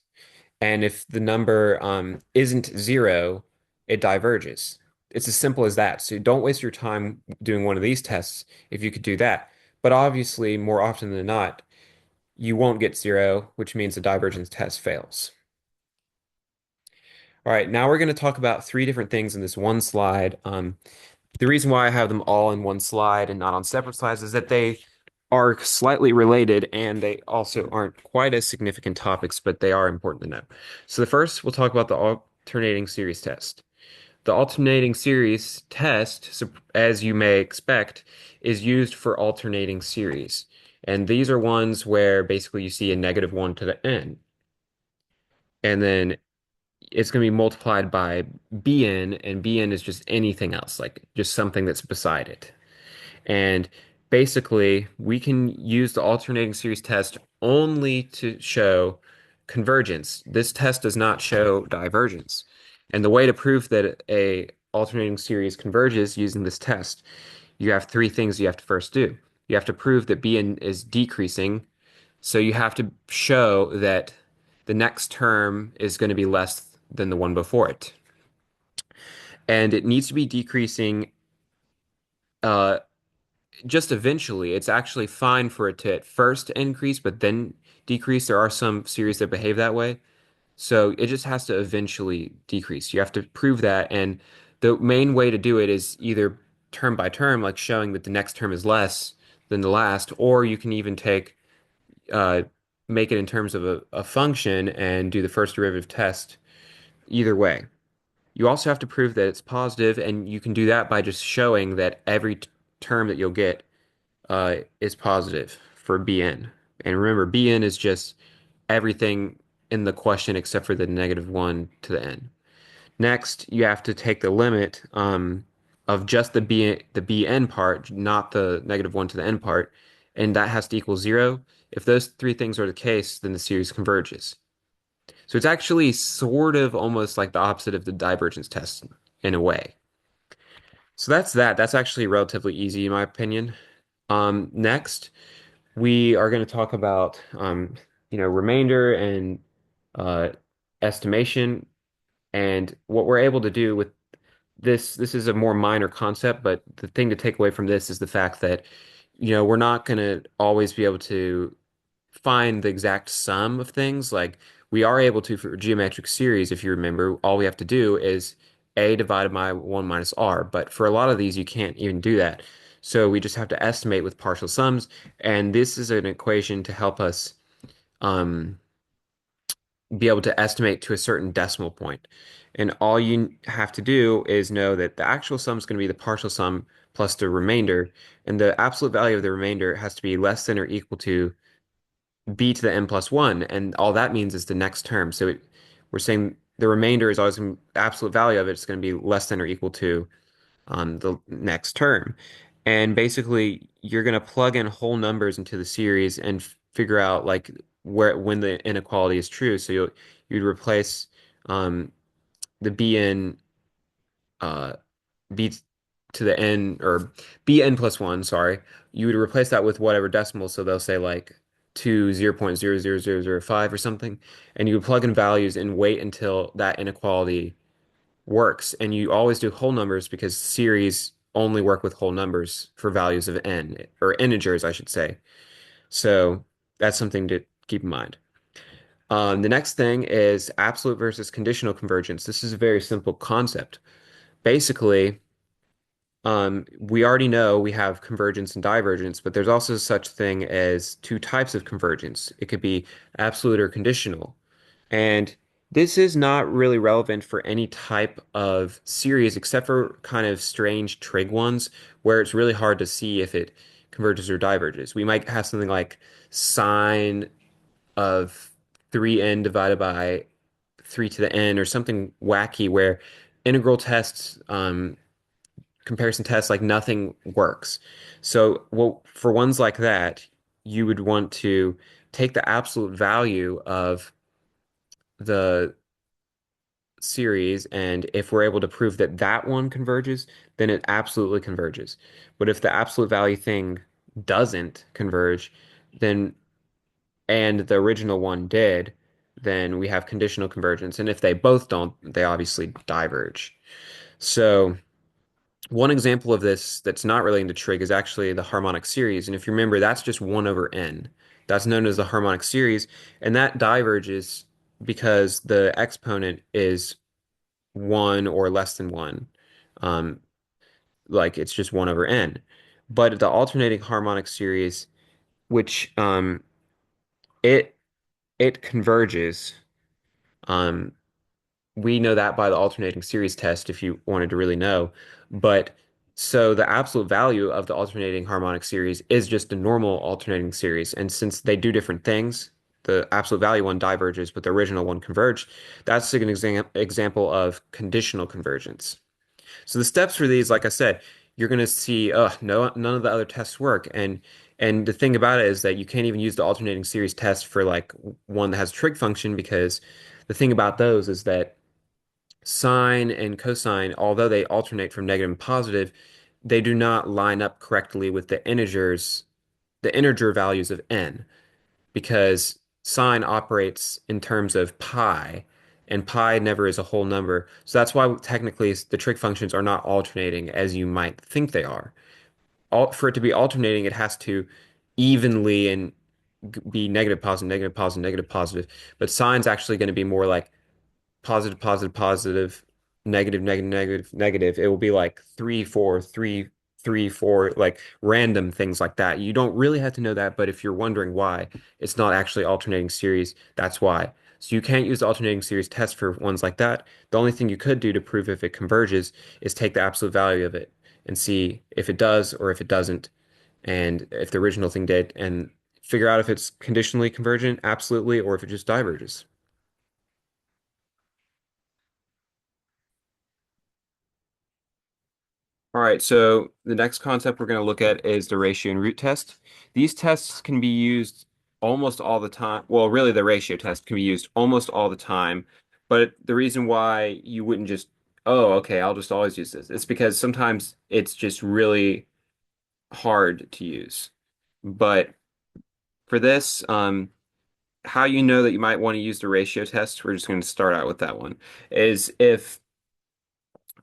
And if the number isn't zero, it diverges. It's as simple as that. So don't waste your time doing one of these tests if you could do that. But obviously, more often than not, you won't get zero, which means the divergence test fails. All right, now we're going to talk about three different things in this one slide. The reason why I have them all in one slide and not on separate slides is that they are slightly related and they also aren't quite as significant topics, but they are important to know. So the first, we'll talk about the alternating series test. The alternating series test, as you may expect, is used for alternating series. And these are ones where basically you see a -1 to the n. And then it's going to be multiplied by bn, and bn is just anything else, like just something that's beside it. And basically, we can use the alternating series test only to show convergence. This test does not show divergence. And the way to prove that a alternating series converges using this test, you have three things you have to first do. You have to prove that bn is decreasing, so you have to show that the next term is going to be less than the one before it. And it needs to be decreasing uh, just eventually. It's actually fine for it to at first increase, but then decrease. There are some series that behave that way. So it just has to eventually decrease. You have to prove that. And the main way to do it is either term by term, like showing that the next term is less than the last, or you can even uh, make it in terms of a function and do the first derivative test either way. You also have to prove that it's positive, and you can do that by just showing that every term that you'll get is positive for Bn. And remember, Bn is just everything in the question except for the -1 to the n. Next, you have to take the limit of just the Bn part, not the -1 to the n part, and that has to equal 0. If those three things are the case, then the series converges. So it's actually sort of almost like the opposite of the divergence test in a way. So that's that. That's actually relatively easy in my opinion. Next, we are going to talk about remainder and uh, estimation. And what we're able to do with this is a more minor concept, but the thing to take away from this is the fact that we're not going to always be able to find the exact sum of things. Like we are able to for geometric series, if you remember, all we have to do is a divided by 1 minus r. But for a lot of these, you can't even do that. So we just have to estimate with partial sums. And this is an equation to help us um, be able to estimate to a certain decimal point. And all you have to do is know that the actual sum is going to be the partial sum plus the remainder. And the absolute value of the remainder has to be less than or equal to b to the n plus 1, and all that means is the next term. So we're saying the remainder is always absolute value of it is going to be less than or equal to the next term. And basically, you're going to plug in whole numbers into the series and figure out like where when the inequality is true. So you'd replace um, the bn uh, b to the n or bn plus 1, sorry, you would replace that with whatever decimal. So they'll say like to 0.00005 or something. And you would plug in values and wait until that inequality works. And you always do whole numbers because series only work with whole numbers for values of n, or integers, I should say. So that's something to keep in mind. The next thing is absolute versus conditional convergence. This is a very simple concept. Basically, we already know we have convergence and divergence, but there's also such thing as two types of convergence. It could be absolute or conditional. And this is not really relevant for any type of series except for kind of strange trig ones where it's really hard to see if it converges or diverges. We might have something like sine of 3n divided by 3 to the n or something wacky where integral tests comparison tests, like nothing works. So, well, for ones like that, you would want to take the absolute value of the series, and if we're able to prove that that one converges, then it absolutely converges. But if the absolute value thing doesn't converge, then and the original one did, then we have conditional convergence. And if they both don't, they obviously diverge. So, one example of this that's not relating to trig is actually the harmonic series. And if you remember, that's just 1 over n. That's known as the harmonic series. And that diverges because the exponent is 1 or less than 1. Um, like it's just 1 over n. But the alternating harmonic series, which it it converges, um, we know that by the alternating series test if you wanted to really know. But so the absolute value of the alternating harmonic series is just the normal alternating series. And since they do different things, the absolute value one diverges, but the original one converged. That's an example of conditional convergence. So the steps for these, like I said, you're going to see, no, none of the other tests work. And the thing about it is that you can't even use the alternating series test for like one that has a trig function because the thing about those is that sine and cosine, although they alternate from negative and positive, they do not line up correctly with the integer values of n, because sine operates in terms of pi, and pi never is a whole number. So that's why technically the trig functions are not alternating as you might think they are. For it to be alternating, it has to evenly and be negative, positive, negative, positive, negative, positive. But sine's actually going to be more like positive, positive, positive, negative, negative, negative, negative. It will be like 3, 4, 3, 3, 4, like random things like that. You don't really have to know that, but if you're wondering why it's not actually alternating series, that's why. So you can't use the alternating series test for ones like that. The only thing you could do to prove if it converges is take the absolute value of it and see if it does or if it doesn't, and if the original thing did, and figure out if it's conditionally convergent, absolutely, or if it just diverges. All right, so the next concept we're going to look at is the ratio and root test. These tests can be used almost all the time. Well, really, the ratio test can be used almost all the time. But the reason why you wouldn't just, oh, okay, I'll just always use this, it's because sometimes it's just really hard to use. But for this, how you know that you might want to use the ratio test, we're just going to start out with that one, is if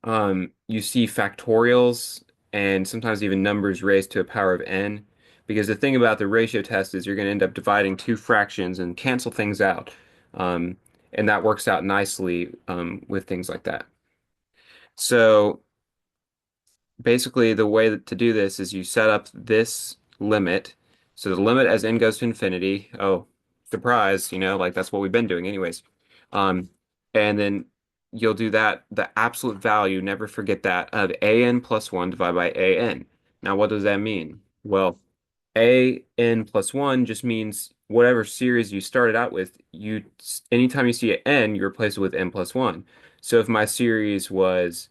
you see factorials and sometimes even numbers raised to a power of n. Because the thing about the ratio test is you're going to end up dividing two fractions and cancel things out. Um, and that works out nicely with things like that. So basically, the way to do this is you set up this limit. So the limit as n goes to infinity. Oh, surprise, like that's what we've been doing anyways. Um, and then you'll do that, the absolute value, never forget that, of an plus 1 divided by an. Now, what does that mean? Well, an plus 1 just means whatever series you started out with, anytime you see an n, you replace it with n plus 1. So if my series was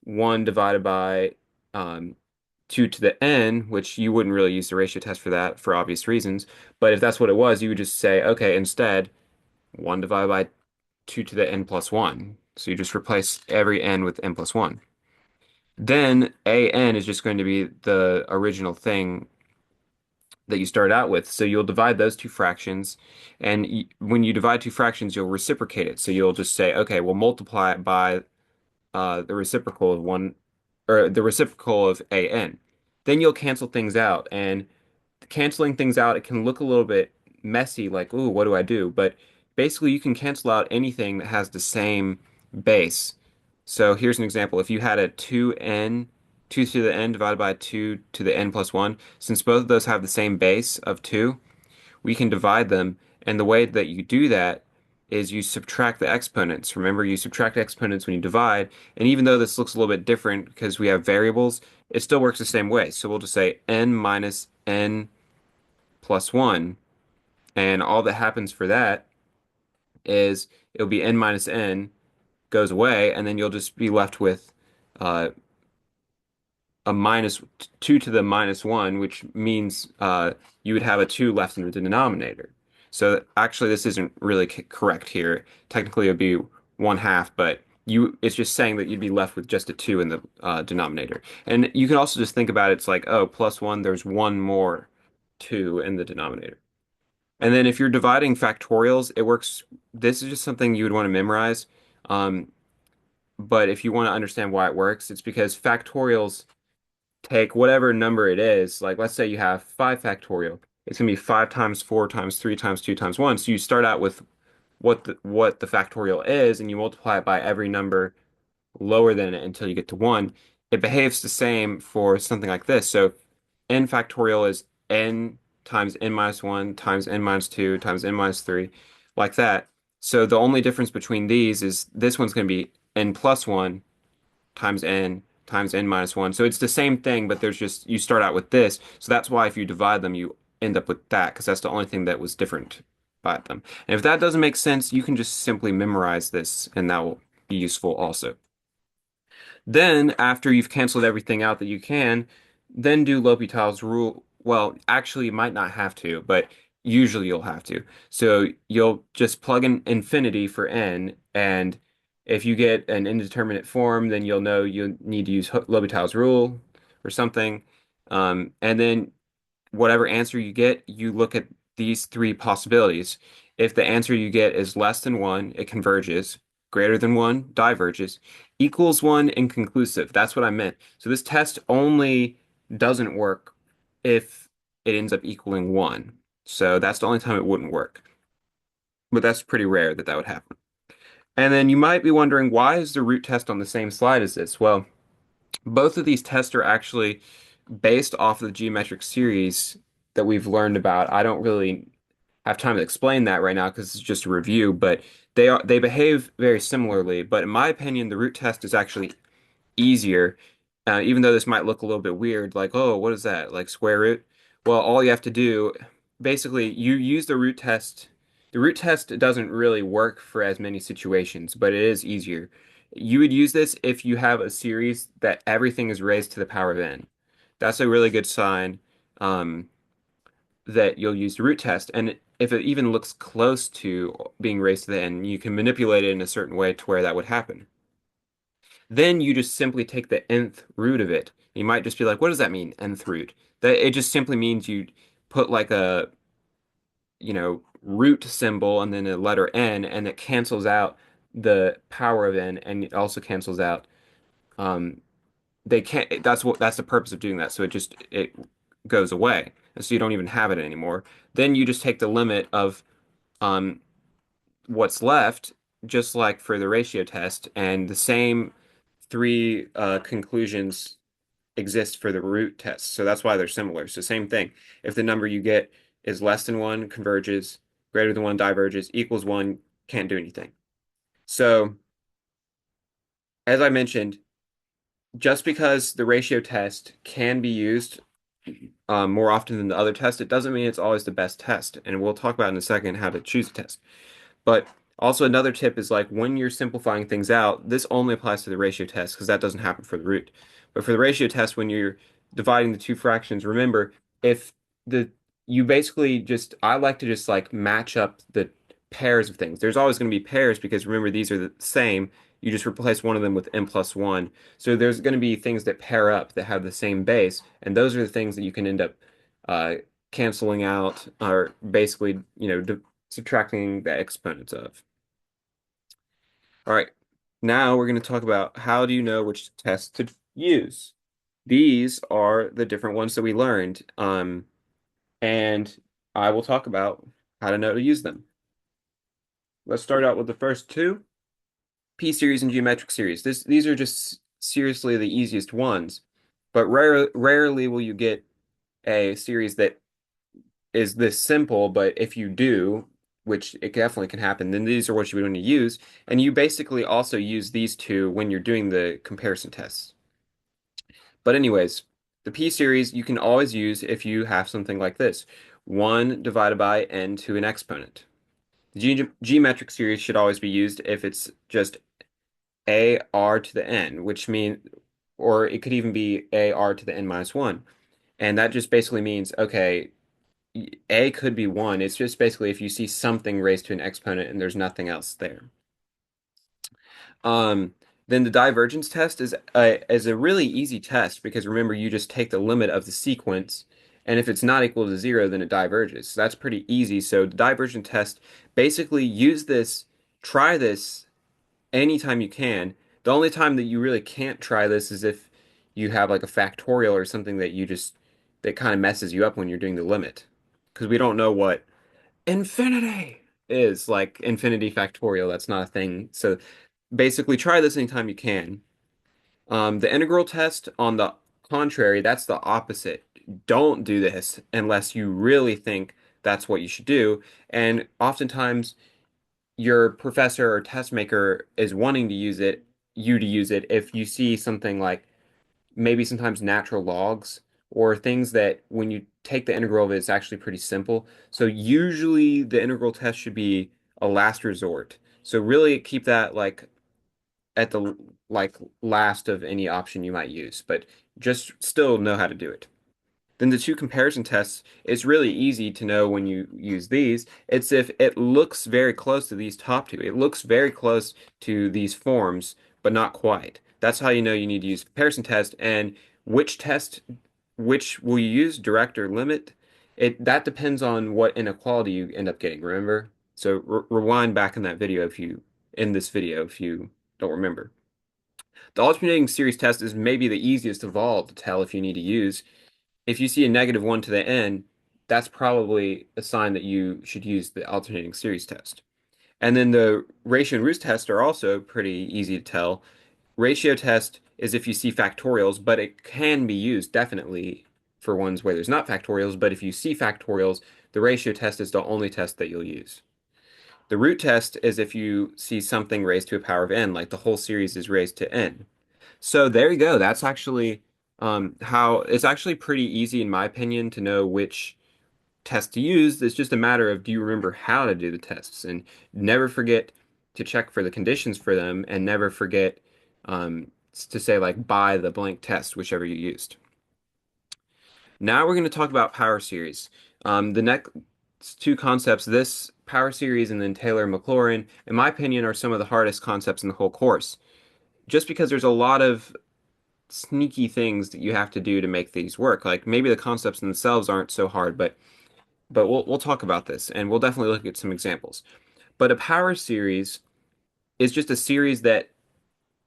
1 divided by 2 to the n, which you wouldn't really use the ratio test for that for obvious reasons. But if that's what it was, you would just say, okay, instead, 1 divided by 2 to the n plus 1. So you just replace every n with n plus 1. Then an is just going to be the original thing that you start out with. So you'll divide those two fractions. And when you divide two fractions, you'll reciprocate it. So you'll just say, okay, we'll multiply it by the reciprocal of one, or the reciprocal of an. Then you'll cancel things out, and canceling things out, it can look a little bit messy, like, ooh, what do I do? But basically, you can cancel out anything that has the same base. So here's an example. If you had a 2n, 2 to the n divided by 2 to the n plus 1, since both of those have the same base of 2, we can divide them. And the way that you do that is you subtract the exponents. Remember, you subtract exponents when you divide. And even though this looks a little bit different because we have variables, it still works the same way. So we'll just say n minus n plus 1. And all that happens for that is it'll be n minus n goes away, and then you'll just be left with uh, a minus 2 to the minus 1, which means you would have a 2 left in the denominator. So actually, this isn't really correct here. Technically, it would be 1/2, but it's just saying that you'd be left with just a 2 in the denominator. And you can also just think about it, it's like, oh, plus 1, there's one more 2 in the denominator. And then if you're dividing factorials, it works. This is just something you would want to memorize. Um, but if you want to understand why it works, it's because factorials take whatever number it is, like let's say you have 5 factorial. It's gonna be 5 times 4 times 3 times 2 times 1. So you start out with what the factorial is, and you multiply it by every number lower than it until you get to 1. It behaves the same for something like this. So n factorial is n times n minus 1 times n minus 2 times n minus 3, like that. So the only difference between these is this one's going to be n plus 1 times n minus 1. So it's the same thing, but there's just, you start out with this. So that's why if you divide them, you end up with that, because that's the only thing that was different about them. And if that doesn't make sense, you can just simply memorize this, and that will be useful also. Then, after you've canceled everything out that you can, then do L'Hopital's rule. Well, actually, you might not have to, but usually you'll have to. So you'll just plug in infinity for n, and if you get an indeterminate form, then you'll know you need to use L'Hopital's rule or something. And then whatever answer you get, you look at these three possibilities. If the answer you get is less than 1, it converges. Greater than 1, diverges. Equals 1, inconclusive. That's what I meant. So this test only doesn't work if it ends up equaling 1. So that's the only time it wouldn't work. But that's pretty rare that that would happen. And then you might be wondering, why is the root test on the same slide as this? Well, both of these tests are actually based off of the geometric series that we've learned about. I don't really have time to explain that right now because it's just a review, but they behave very similarly. But in my opinion, the root test is actually easier, even though this might look a little bit weird, like, oh, what is that? Like square root? Well, all you have to do, basically, you use the root test. The root test doesn't really work for as many situations, but it is easier. You would use this if you have a series that everything is raised to the power of n. That's a really good sign that you'll use the root test. And if it even looks close to being raised to the n, you can manipulate it in a certain way to where that would happen. Then you just simply take the nth root of it. You might just be like, what does that mean, nth root? That it just simply means you put like a, root symbol and then a letter n, and it cancels out the power of n, and it also cancels out they can't that's the purpose of doing that. So it goes away. and so you don't even have it anymore. Then you just take the limit of um, what's left, just like for the ratio test, and the same three conclusions exist for the root test. So that's why they're similar. So same thing. If the number you get is less than one, converges, greater than one, diverges, equals one, can't do anything. So as I mentioned, just because the ratio test can be used more often than the other test, it doesn't mean it's always the best test. And we'll talk about in a second how to choose a test. But also another tip is like when you're simplifying things out, this only applies to the ratio test because that doesn't happen for the root. But for the ratio test, when you're dividing the two fractions, remember if the you basically just I like to just like match up the pairs of things. There's always going to be pairs because remember these are the same. You just replace one of them with n plus one. So there's going to be things that pair up that have the same base, and those are the things that you can end up uh, canceling out or basically, subtracting the exponents of. All right, now we're going to talk about how do you know which test to use. These are the different ones that we learned, and I will talk about how to know to use them. Let's start out with the first two, P-series and geometric series. These are just seriously the easiest ones, but rarely will you get a series that is this simple, but if you do, which it definitely can happen, then these are what you would want to use. And you basically also use these two when you're doing the comparison tests. But anyways, the P series you can always use if you have something like this. 1 divided by n to an exponent. The geometric series should always be used if it's just a r to the n, which means, or it could even be a r to the n minus 1. And that just basically means, okay, A could be 1. It's just basically if you see something raised to an exponent and there's nothing else there. Um, then the divergence test is a really easy test because remember you just take the limit of the sequence, and if it's not equal to 0, then it diverges. So that's pretty easy. So the divergent test, basically use this, try this anytime you can. The only time that you really can't try this is if you have like a factorial or something that kind of messes you up when you're doing the limit. Because we don't know what infinity is, like infinity factorial. That's not a thing. So basically, try this anytime you can. The integral test, on the contrary, that's the opposite. Don't do this unless you really think that's what you should do. And oftentimes, your professor or test maker is wanting to use it, you to use it, if you see something like maybe sometimes natural logs or things that when you take the integral of it, it's actually pretty simple. So usually the integral test should be a last resort. So really keep that like at the like last of any option you might use, but just still know how to do it. Then the two comparison tests, it's really easy to know when you use these. It's if it looks very close to these top two. It looks very close to these forms, but not quite. That's how you know you need to use comparison test. And which test, which will you use, direct or limit? That depends on what inequality you end up getting, remember? So rewind back in that video in this video if you don't remember. The alternating series test is maybe the easiest of all to tell if you need to use. If you see a negative 1 to the n, that's probably a sign that you should use the alternating series test. And then the ratio and roots test are also pretty easy to tell. Ratio test is if you see factorials, but it can be used definitely for ones where there's not factorials. But if you see factorials, the ratio test is the only test that you'll use. The root test is if you see something raised to a power of n, like the whole series is raised to n. So there you go. That's actually how it's actually pretty easy, in my opinion, to know which test to use. It's just a matter of do you remember how to do the tests, and never forget to check for the conditions for them, and never forget to say like by the blank test, whichever you used. Now we're going to talk about power series. The next two concepts, this power series and then Taylor-Maclaurin, in my opinion, are some of the hardest concepts in the whole course. Just because there's a lot of sneaky things that you have to do to make these work. Like maybe the concepts themselves aren't so hard, but we'll talk about this and we'll definitely look at some examples. But a power series is just a series that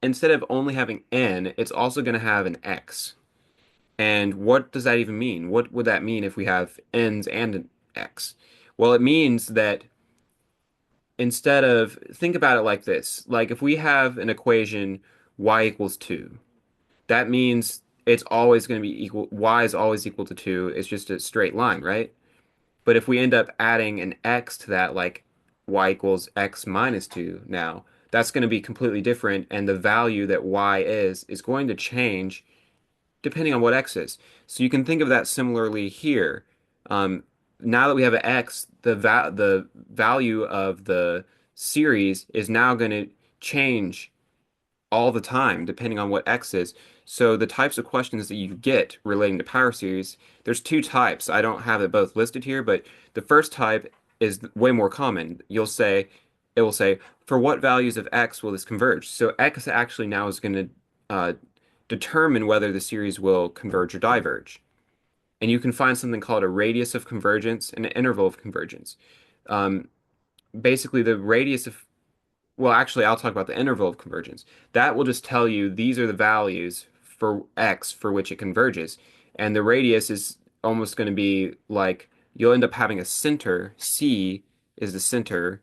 instead of only having n, it's also going to have an x. And what does that even mean? What would that mean if we have n's and an x? Well, it means that instead of, think about it like this. Like if we have an equation y equals 2, that means it's always going to be equal, y is always equal to 2. It's just a straight line, right? But if we end up adding an x to that, like y equals x minus 2 now, that's going to be completely different. And the value that y is going to change depending on what x is. So you can think of that similarly here. Um, now that we have an x, the value of the series is now going to change all the time, depending on what X is. So the types of questions that you get relating to power series, there's two types. I don't have it both listed here, but the first type is way more common. It will say, for what values of X will this converge? So X actually now is going to determine whether the series will converge or diverge. And you can find something called a radius of convergence and an interval of convergence. Um, Basically, the radius of well, actually, I'll talk about the interval of convergence. That will just tell you these are the values for x for which it converges. And the radius is almost going to be like you'll end up having a center. C is the center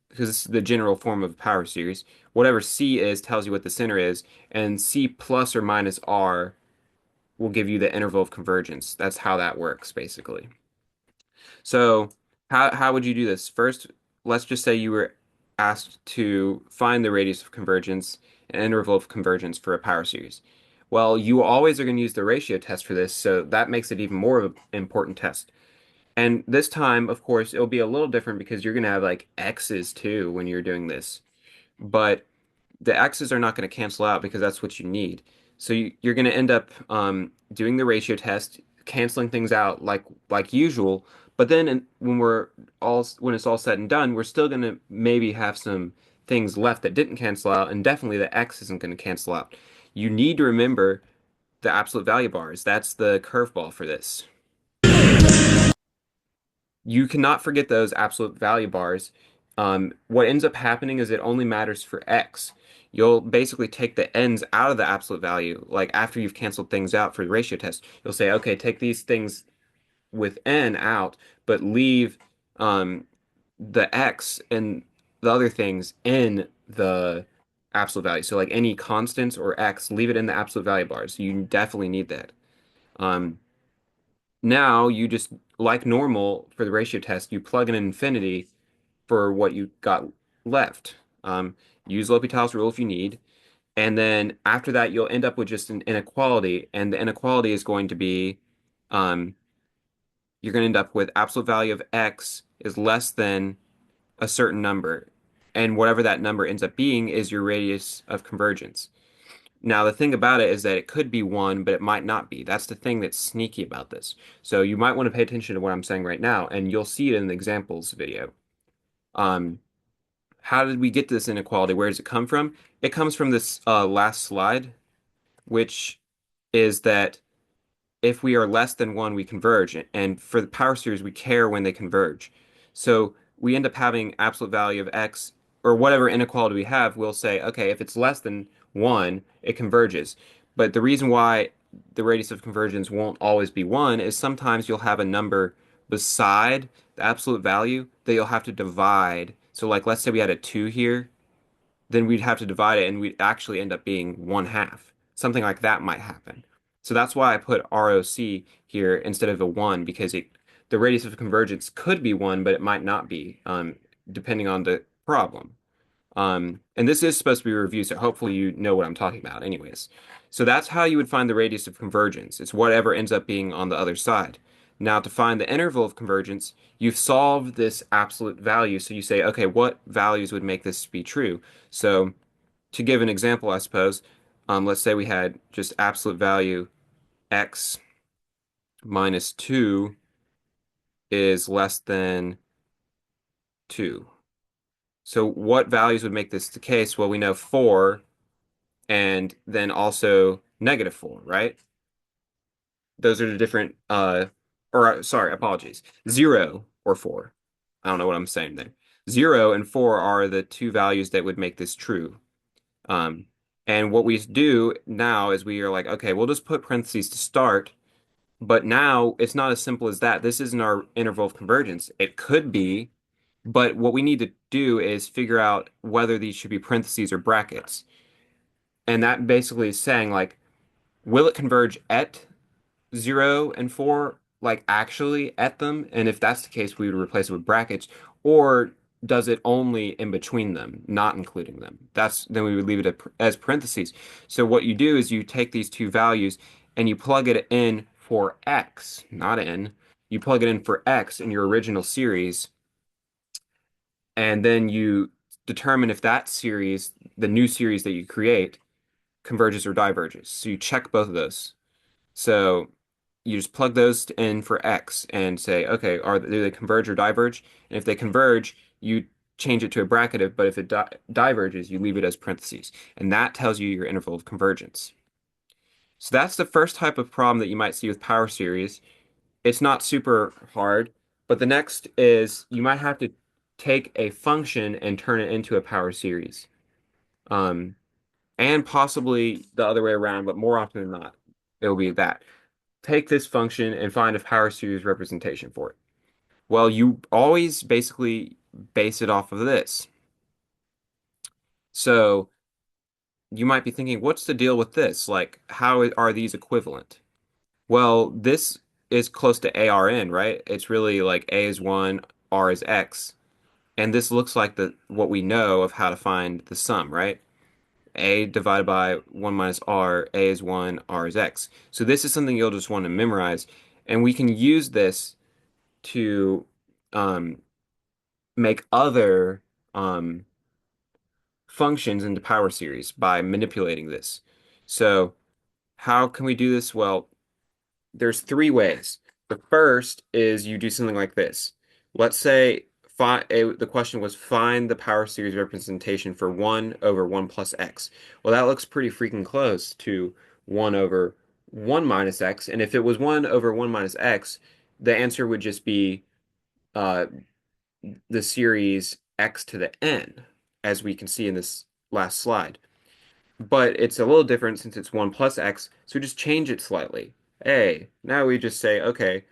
because it's the general form of power series. Whatever C is tells you what the center is, and C plus or minus R will give you the interval of convergence. That's how that works, basically. So, how would you do this? First, let's just say you were asked to find the radius of convergence and interval of convergence for a power series. Well, you always are going to use the ratio test for this, so that makes it even more of an important test. And this time, of course, it'll be a little different because you're going to have like x's too when you're doing this. But the x's are not going to cancel out because that's what you need. So you're going to end up doing the ratio test, canceling things out like usual. But then when it's all said and done, we're still going to maybe have some things left that didn't cancel out, and definitely the x isn't going to cancel out. You need to remember the absolute value bars. That's the curveball for this. You cannot forget those absolute value bars. What ends up happening is it only matters for x. You'll basically take the n's out of the absolute value. Like after you've canceled things out for the ratio test, you'll say, okay, take these things with n out, but leave the x and the other things in the absolute value. So like any constants or x, leave it in the absolute value bars. You definitely need that. Um, Now you just, like normal for the ratio test, you plug in an infinity for what you got left. Use L'Hopital's rule if you need. And then after that, you'll end up with just an inequality. And the inequality is going to be, um, you're going to end up with absolute value of x is less than a certain number. And whatever that number ends up being is your radius of convergence. Now, the thing about it is that it could be one, but it might not be. That's the thing that's sneaky about this. So you might want to pay attention to what I'm saying right now, and you'll see it in the examples video. Um, how did we get this inequality? Where does it come from? It comes from this last slide, which is that if we are less than one, we converge. And for the power series, we care when they converge. So we end up having absolute value of x, or whatever inequality we have, we'll say, okay, if it's less than one, it converges. But the reason why the radius of convergence won't always be one is sometimes you'll have a number beside the absolute value that you'll have to divide. So like let's say we had a 2 here, then we'd have to divide it and we'd actually end up being 1/2. Something like that might happen. So that's why I put ROC here instead of a 1 because the radius of convergence could be 1, but it might not be, depending on the problem. And this is supposed to be a review, so hopefully you know what I'm talking about anyways. So that's how you would find the radius of convergence. It's whatever ends up being on the other side. Now to find the interval of convergence, you've solved this absolute value. So you say, okay, what values would make this be true? So to give an example, I suppose, let's say we had just absolute value x minus 2 is less than 2. So what values would make this the case? Well, we know 4 and then also -4, right? Those are the different, sorry, apologies. 0 or 4. I don't know what I'm saying there. 0 and 4 are the two values that would make this true. Um, And what we do now is we are like, okay, we'll just put parentheses to start, but now it's not as simple as that. This isn't our interval of convergence. It could be, but what we need to do is figure out whether these should be parentheses or brackets. And that basically is saying like, will it converge at 0 and 4, like actually at them? And if that's the case, we would replace it with brackets. Or does it only in between them, not including them? Then we would leave it as parentheses. So what you do is you take these two values and you plug it in for x, not in. You plug it in for x in your original series, and then you determine if that series, the new series that you create, converges or diverges. So you check both of those. So you just plug those in for X and say, okay, do they converge or diverge? And if they converge, you change it to a bracketed, but if it diverges, you leave it as parentheses. And that tells you your interval of convergence. So that's the first type of problem that you might see with power series. It's not super hard, but the next is you might have to take a function and turn it into a power series. Um, and possibly the other way around, but more often than not, it'll be that. Take this function and find a power series representation for it. Well, you always basically base it off of this. So you might be thinking, what's the deal with this? Like, how are these equivalent? Well, this is close to ARN, right? It's really like A is 1, R is X. And this looks like what we know of how to find the sum, right? A divided by 1 minus R, A is 1, R is X. So this is something you'll just want to memorize. And we can use this to um, make other um, functions into power series by manipulating this. So how can we do this? Well, there's three ways. The first is you do something like this. Let's say the question was find the power series representation for 1 over 1 plus x. Well, that looks pretty freaking close to 1 over 1 minus x. And if it was 1 over 1 minus x, the answer would just be uh, the series x to the n, as we can see in this last slide. But it's a little different since it's 1 plus x, so we just change it slightly. Now we just say, okay,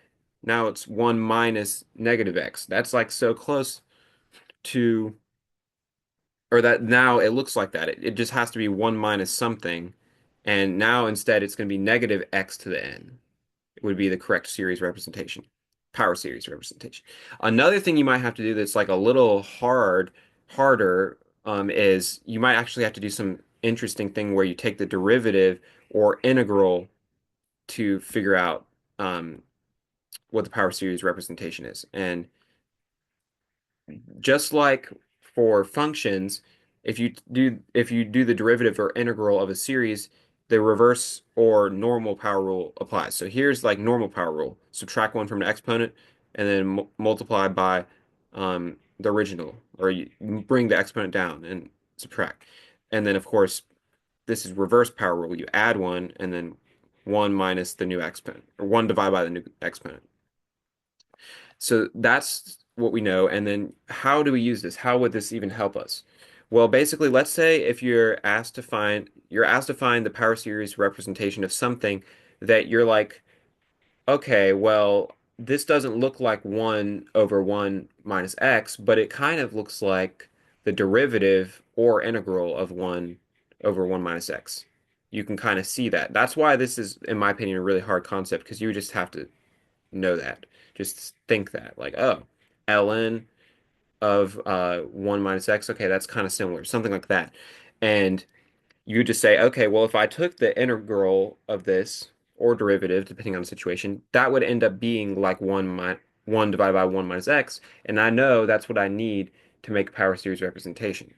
now it's 1 minus negative x. That's like so close to, or that now it looks like that. It just has to be 1 minus something. And now instead it's going to be negative x to the n. Would be the correct series representation, power series representation. Another thing you might have to do that's like a little harder, is you might actually have to do some interesting thing where you take the derivative or integral to figure out what the power series representation is. And just like for functions, if you do the derivative or integral of a series, the reverse or normal power rule applies. So here's like normal power rule. Subtract one from the exponent and then multiply by the original, or you bring the exponent down and subtract. And then of course, this is reverse power rule. You add one and then one minus the new exponent, or one divided by the new exponent. So that's what we know. And then how do we use this? How would this even help us? Well, basically, let's say if you're asked to find the power series representation of something that you're like, okay, well, this doesn't look like 1 over 1 minus x, but it kind of looks like the derivative or integral of 1 over 1 minus x. You can kind of see that. That's why this is, in my opinion, a really hard concept because you just have to know that. Just think that, like, oh, ln of 1 minus x, okay, that's kind of similar, something like that. And you just say, okay, well, if I took the integral of this or derivative, depending on the situation, that would end up being like 1 divided by 1 minus x. And I know that's what I need to make a power series representation.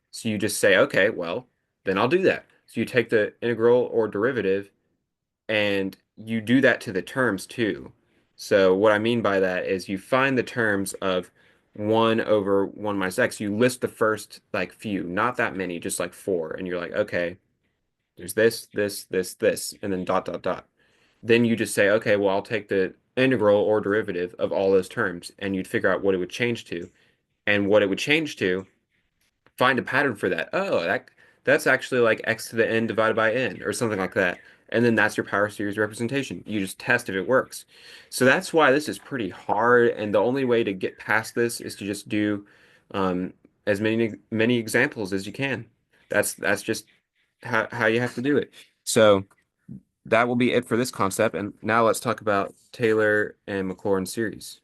So you just say, okay, well, then I'll do that. So you take the integral or derivative and you do that to the terms too. So what I mean by that is you find the terms of 1 over 1 minus x. You list the first like few, not that many, just like four. And you're like, okay, there's this, and then dot, dot, dot. Then you just say, okay, well, I'll take the integral or derivative of all those terms, and you'd figure out what it would change to. And what it would change to, find a pattern for that. Oh, That's actually like x to the n divided by n or something like that. And then that's your power series representation. You just test if it works. So that's why this is pretty hard. And the only way to get past this is to just do as many examples as you can. That's just how you have to do it. So that will be it for this concept. And now let's talk about Taylor and Maclaurin series.